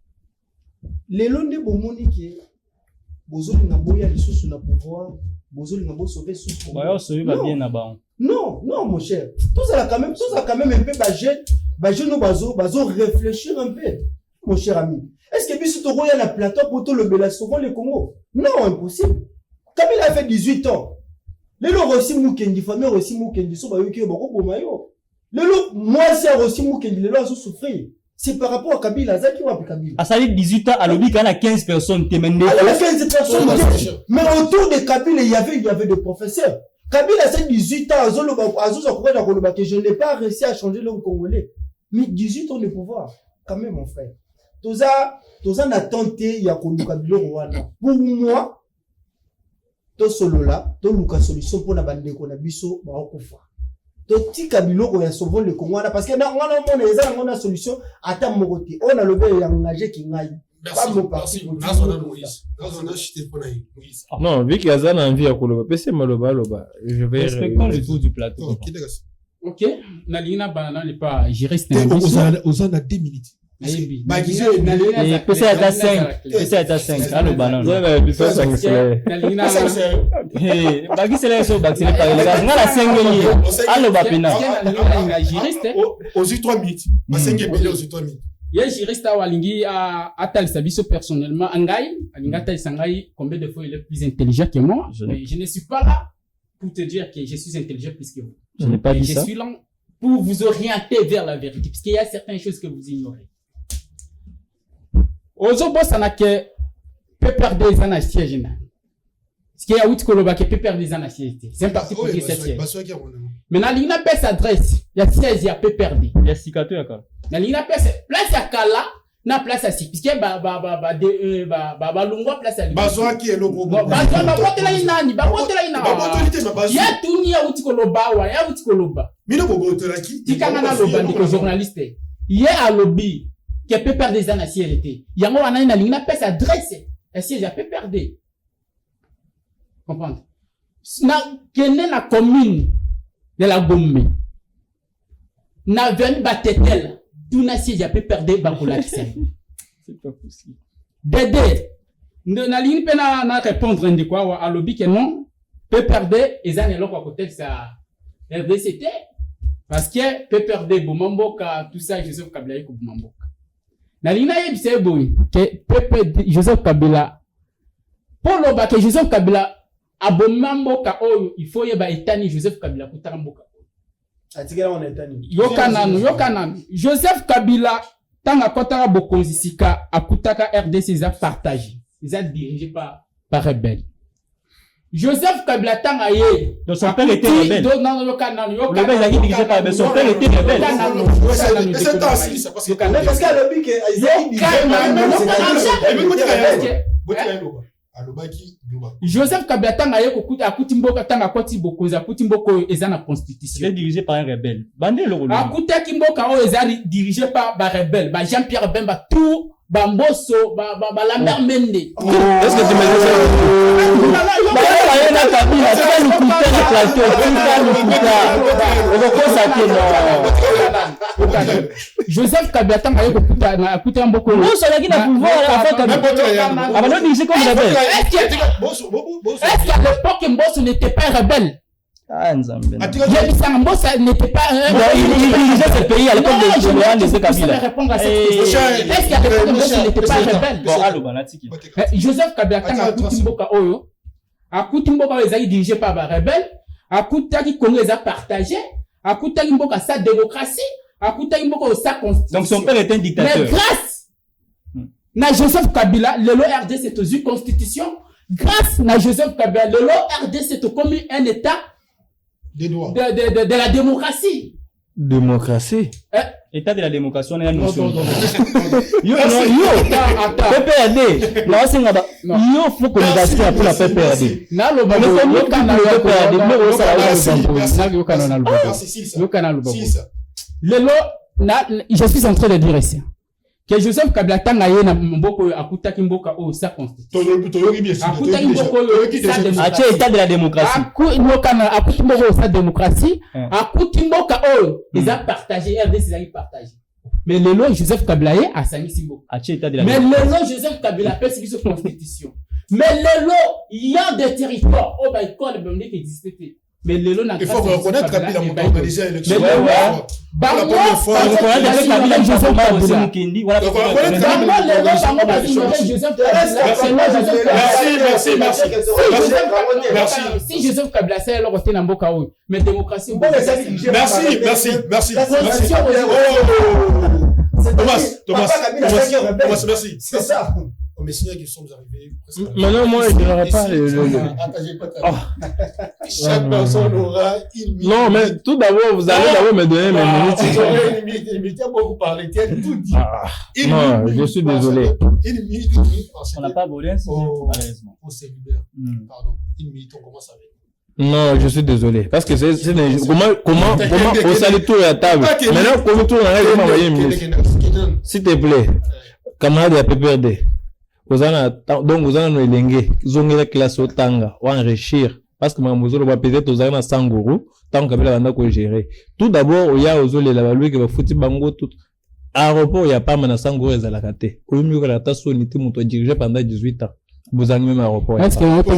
Les londes bomoni qui Bozoli Naboya les sous na pouvoir, Bozoli Nabo sauver sous. Non, mon cher. Tout ça quand même un peu bazo réfléchir un peu, mon cher ami. Est-ce que biso to roya na plateau pour tout le bela souvent le Congo? Non, impossible. Kabila a fait 18 ans. Les lots aussi Mukendi, famille aussi Mukendi, so bayoki bako bomayo. Le lot, moi, c'est aussi moi qui l'ai souffrir. C'est par rapport à Kabila, Zaki ou à Kabila.
À ça, 18 ans, à l'objet, il y a 15 personnes qui m'ont dit.
Il y a 15 personnes. Mais autour de Kabila, il y avait des professeurs. Kabila, c'est 18 ans, que je n'ai pas réussi à changer le Congolais. Mais 18 ans de pouvoir. Quand même, mon frère. Tout ça n'a tenté, il y a Kabila Rwanda. Pour moi, tout solo là, tout le solution pour la bande de Konabiso, Barokofa. Toti Kabilo ya sauver le Congo parce que on a solution à ta moroti on a le bien engagé qui ngaï
non vu qu'il y a un envie à koloba pese maloba je vais
respectons le tour du plateau.
OK Nalina banana n'est pas j'irai
aux en a 2 minutes.
PC à 5 allo banana bagi c'est so bagi c'est pas les gars la 5 allo bapina
aux 3 minutes ma 5 minutes aux 3 minutes
il juriste walingi a tal sabiso personnellement angai alinga tal sangai combien de fois il est plus intelligent que moi mais je ne suis pas là pour te dire que je suis intelligent plus que vous.
Je n'ai pas dit ça.
Je suis là pour vous orienter vers la vérité parce qu'il y a certaines choses que vous ignorez. Ozo boss anake peut perdre des ans à siège na. Ce qui est à 8 koloba qui peut perdre des ans à siège. C'est un parti politique cette siège. Maintenant, il y a une adresse. Il y a 16, il y a PPRD.
Il y a Sikato Yaka.
Il y a une place à Kala, na place à Sik. Parce que Lungwa place à Lungwa.
Bazoa qui est le gros.
Bazoa, babotela inani, babotela inani. Ya tuni ya uti koloba wa, ya uti koloba.
Mino babotela qui?
Tikanga na loba ndiko journaliste. Hier à lobby, qui peut perdre des années à CRT. Yango wana ina ligne na place adresse. Et si j'ai peut perdre. Comprendre? Na kene na commune de la Gombe. Na venu batetel. Tout na si j'ai peut perdre bakola c'est
pas possible.
Dédé. Na ligne pe na répondre ndi quoi à lobby que non peut perdre et ça n'est pas à côté ça RDCT parce que peut perdre Bomamboka tout ça Joseph Kabila ko Bomamboka. Na ligne na yebise boy que Pepe Joseph Kabila pour le bac Joseph Kabila abomamboka oyo il faut yeba etani Joseph Kabila kutaka mboka.
Atikela on etani.
Yokanano Joseph Kabila tanga kotaka bokonzi sika akutaka RDC za partagé. Ils ont dirigé par rebelle. Joseph Kabila tanga ye.
Donc son père était rebelle.
Non, Yokanano.
Le rebelle a dirigé par rebelle. Son père était rebelle.
C'est parce que
le but que
Joseph Kabila tanga ye kokuta akuti mboka tanga koti bokonzi akuti mboka eza na constitution.
Il est dirigé par un rebelle. Bandé le rôle.
Akuta ki mboka o eza dirigé par rebelle, ba Jean-Pierre Bemba tout Bamboso, Lambert Mende.
Est-ce que tu me
Joseph Kabila tanga ye kokuta na akuta mboko.
Non, ça n'a pas pouvoir à la fin Kabila. Ah, non, dirigé comme rebelle.
Est-ce qu'à l'époque Mbosso n'était pas rebelle?
Ah, Nzambe.
Mbosso n'était pas
il dirigeait ce pays à l'époque de général de Kabila.
Est-ce qu'à l'époque Mbosso n'était pas rebelle?
Bon, allô, banatiki.
Joseph Kabila tanga akuti mboka oyo. Akuti mboka oyo ezali dirigé par ba rebelle. Akutaki Congo eza partagé. Akutaki mboka sa démocratie. Akutaki mboka sa constitution.
Donc son père était un dictateur.
Mais grâce na Joseph Kabila, le RDC c'est une constitution. Grâce na Joseph Kabila, le RDC c'est comme un état de la démocratie.
Démocratie?
État de la démocratie, on est à nous.
PPRD.
Yo, faut qu'on nous pour la PPRD.
Je suis en train de dire ici que Joseph Kabila tanga ye na mboko akutaki mboka o sa constitution. Akutaki mboko
ache état de la démocratie.
Akuti mboko o sa démocratie. Akuti mboka o ils a partagé RDC ils a partagé. Mais lelo Joseph Kabila ye asangi simbo.
Ache état de la
démocratie. Mais lelo Joseph Kabila peut seguir sa constitution. Mais lelo il y a des territoires au Baïkol qui existaient. Mais lelo n'a
il faut reconnaître Kabila mon organisé élection.
Pour la première fois, Kabila Joseph Kabila. Merci. Si Joseph Kabila c'est alors rester dans mboka oyo. Mais démocratie.
Merci. Thomas, merci.
C'est ça.
Mais sinon, ils sont arrivés.
Maintenant, moi, je n'aurai pas
Chaque personne aura une minute.
Non, mais tout d'abord, vous allez d'abord me donner mes minutes.
Une minute, beaucoup parler. Tu as tout dit.
Non, je suis désolé.
Une minute.
On n'a pas volé,
malheureusement. On s'est libéré. Pardon. Une minute, on commence avec.
Non, je suis désolé. Parce que c'est comment on s'allie tout à la table. Maintenant, comment tout on envoyer une minute. S'il te plaît, camarade de PPRD. Donc, vous avez un lingue, vous avez la classe au tanga, ou enrichir. Parce que vous avez peut-être aux armes 100 euros, tant que vous avez gérer. Tout d'abord, il y a aux autres, la valeur qui va foutre bango tout. Aéroport, il n'y a pas de 100 euros à la raté. Au mieux que la tasse on était mon dirigé pendant 18 ans. Vous avez même aéroport.
Est-ce que vous avez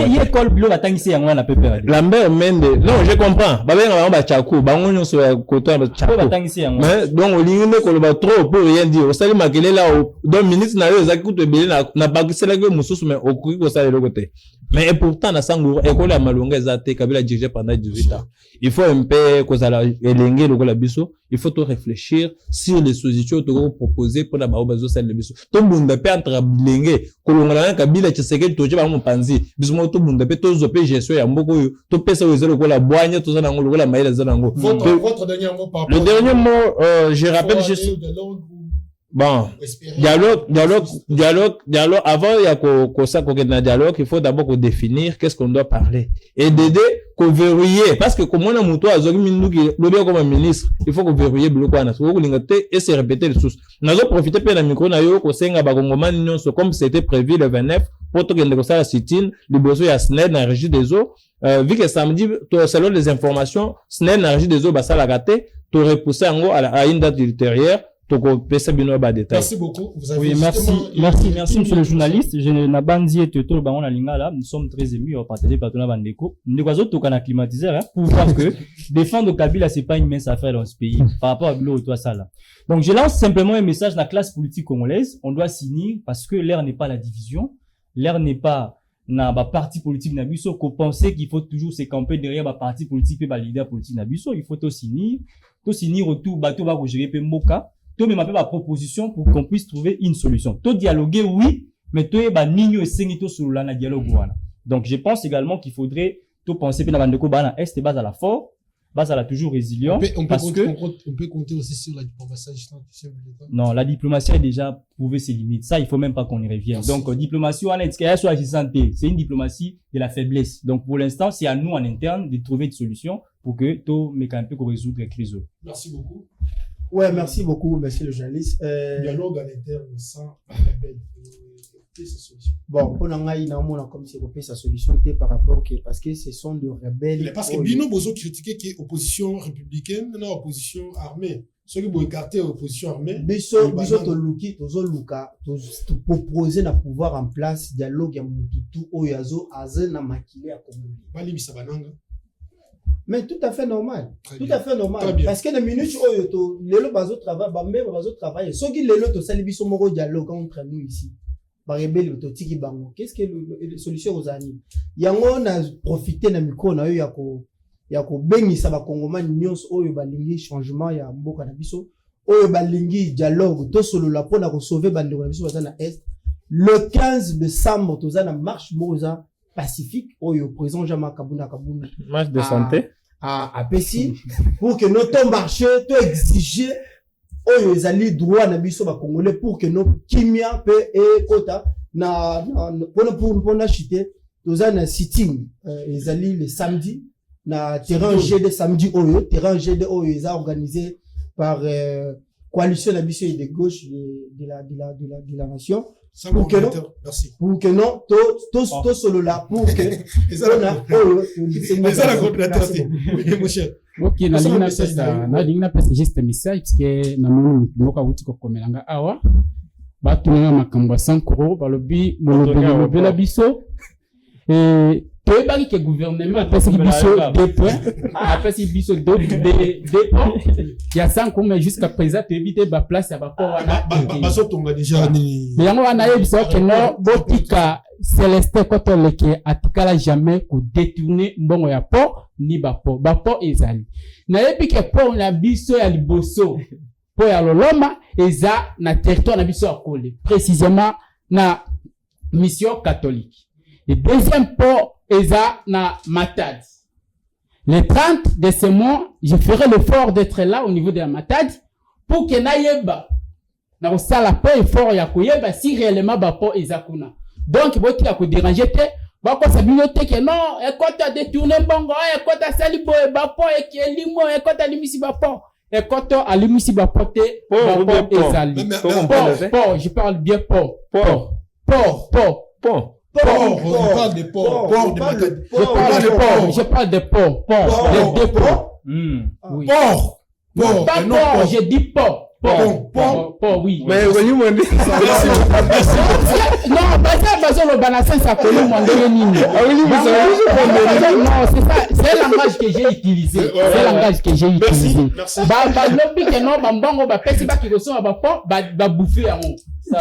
il école bleu va tangiser yango na PPRD.
Lambert Mende. Non, je comprends. Ba benga ba chako, bango nyonso ya côté ba chako.
Va tangiser yango.
Mais donc olingi ko ba trop pour rien dire. O sali makele là donc ministre na yo ezaki kuto belé na bakisela ke mususu mais okuki ko sala le côté. Mais et pourtant, na Sangourou, école à Malonga Zate, Kabila dirigé pendant 18 ans. Il faut un peu, cause à la Elengue, le la biso, il faut tout réfléchir sur les solutions que tu proposer pour la Baobazo, celle de biso. Tout le monde peut entre Elengue, Kolonga, Kabila, Tshisekedi, Toji, Bamon Panzi, bismo, tout le monde peut, tous opé, gestion, ya mboko, tout pèse aux zéro, la boigne, tout ça, la maïla, zanango.
Votre dernier mot par rapport.
Le dernier mot, je rappelle juste. Bon, dialogue, avant, il y a qu'au dialogue, il faut d'abord définir qu'est-ce qu'on doit parler. Et d'aider, qu'on verrouiller. Parce que, comme on a montré à Zogi Mindouki, le bien comme un ministre, il faut qu'on verrouiller le quoi, et se répéter les sources. Nous avons profité de la micro, qu'on s'est comme c'était prévu le 29, pour tout le monde la sit-in, le besoin à SNED, dans la régie des eaux, vu que samedi, selon les informations, SNED, dans la régie des eaux, ça l'a gâté, tu repoussé en gros à une date ultérieure.
Merci beaucoup. Vous avez
merci, monsieur le journaliste. Je n'ai pas dit que tout le monde a là. Nous sommes très émus à partager par tout le monde. Nous avons tout un climatiseur, pour voir que défendre Kabila, c'est pas une mince affaire dans ce pays, par rapport à l'eau, toi, ça, là. Donc, je lance simplement un message à la classe politique congolaise. On doit s'unir parce que l'ère n'est pas la division. L'ère n'est pas, na parti politique nabiso, qu'on pensait qu'il faut toujours se camper derrière parti politique et leader politique nabiso. Il faut tout s'unir autour, bateau va gérer pe moka. Tout me m'appelle ma proposition pour qu'on puisse trouver une solution. Tout dialoguer, oui, mais tout est nigno et sengito sur la dialogue. Donc, je pense également qu'il faudrait tout penser que la bande de Kobana est base à la force, base à la toujours résilient.
On peut compter aussi sur la diplomatie à distance.
Non, la diplomatie a déjà prouvé ses limites. Ça, il faut même pas qu'on y revienne. Donc, diplomatie, c'est une diplomatie de la faiblesse. Donc, pour l'instant, c'est à nous en interne de trouver une solution pour que tout mécanisme qu'on résoudre la crise.
Merci beaucoup.
Ouais, merci beaucoup, monsieur le journaliste.
Dialogue à l'interne sans rebelle.
Bon, on a comme si on sa solution par rapport parce que ce sont des rebelles.
Parce que Bino Bozo critiquait qu'il y a opposition républicaine, non opposition armée. Ceux qui vont écarter l'opposition armée.
Biso Toluki, Tozo Luka, to proposer na pouvoir en place dialogue ya mututu oyazo azen na makile ya Komoli.
Bali bisabananga.
Mais tout à fait normal. Tout à fait normal. Parce que les minutes où les bazo travaillent, ceux qui les to sali biso moko dialogue entre nous ici. Par rebelle to tiki bango. Qu'est-ce que la solution aux amis? Yango na profiter na micro na yo yako bengisa ba kongomani nyonso oyo balingi changement ya mboka na biso, oyo balingi dialogue to solo la pona ko sauver bande na biso na est. Le 15 décembre toza na marche moza pacifique oyo président Jean Kabunda
marche de santé
à Pessi pour que notre marché to exiger oyo ezali droit na biso ba congolais pour que nos kimia pe et kota na pour chiter toza na sitting ezali le samedi na terrain GD samedi oyo terrain GD oyo est organisé par coalition na biso de gauche de la nation. Pour que non, merci. Pour que non, tout solo là, pour que
ok, na lingna pesa juste message parce que na munu moka wuti ko komelanga awa ba tunanga makambo 100 euros ba lobi mo bela biso et to ba ki gouvernement pesa ki biso 2 points après si biso 2 il y a 100 mais jusqu'à présent tu éviter ba place ya ba po wana
baso tonga déjà ni
mais yango wana yebiso que non botika Célestin Kotoleke atikala jamais ko détourner mbongo ya po ni ba po ezali na yebi ke po na biso ya liboso po ya loloma eza na territoire na biso akole précisément na mission catholique. Et deuxième po eza na Matadi. Le 30 de ce mois, je ferai l'effort d'être là au niveau de la Matadi pour que na yeba na osala po effort ya koyeba si réellement ba po ezakuna. Donc boti ya ko déranger te ba ko sabino te que non e kota détourner mbongo e kota sali bo ba po e kelimo e kota limisi ba po e kota alimisi ba po te ba po ezali. Po, je parle bien po.
On parle de port.
Je parle de port. Les dépôts. Oui.
Port.
Pas port, je dis port. Port, oui.
Mais vous m'en dites.
Non, parce le banassin, ça connaît mon nini. Non, c'est ça. C'est le langage que j'ai utilisé. C'est le langage que j'ai utilisé.
Merci.
Bah, l'objet que non, bambongo, bah, pesi, bah, qui reçoit, bah, bouffer,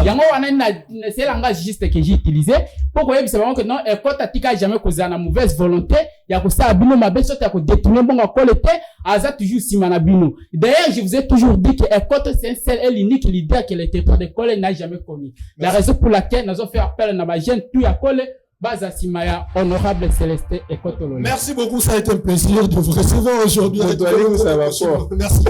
yango wana c'est langage juste que j'ai utilisé pour que c'est vraiment que non école tatika jamais causé na mauvaise volonté ya ko ça bino mabe sote ya ko détourner bon école te aza toujours simana bino. D'ailleurs je vous ai toujours dit que école c'est un seul et l'unique leader que le territoire d'école n'a jamais connu. La raison pour laquelle nous avons fait appel na ba jeune tout ya école base à Simaya, honorable Célestin et Kotolo.
Merci beaucoup, ça a été un plaisir de vous recevoir aujourd'hui.
Merci.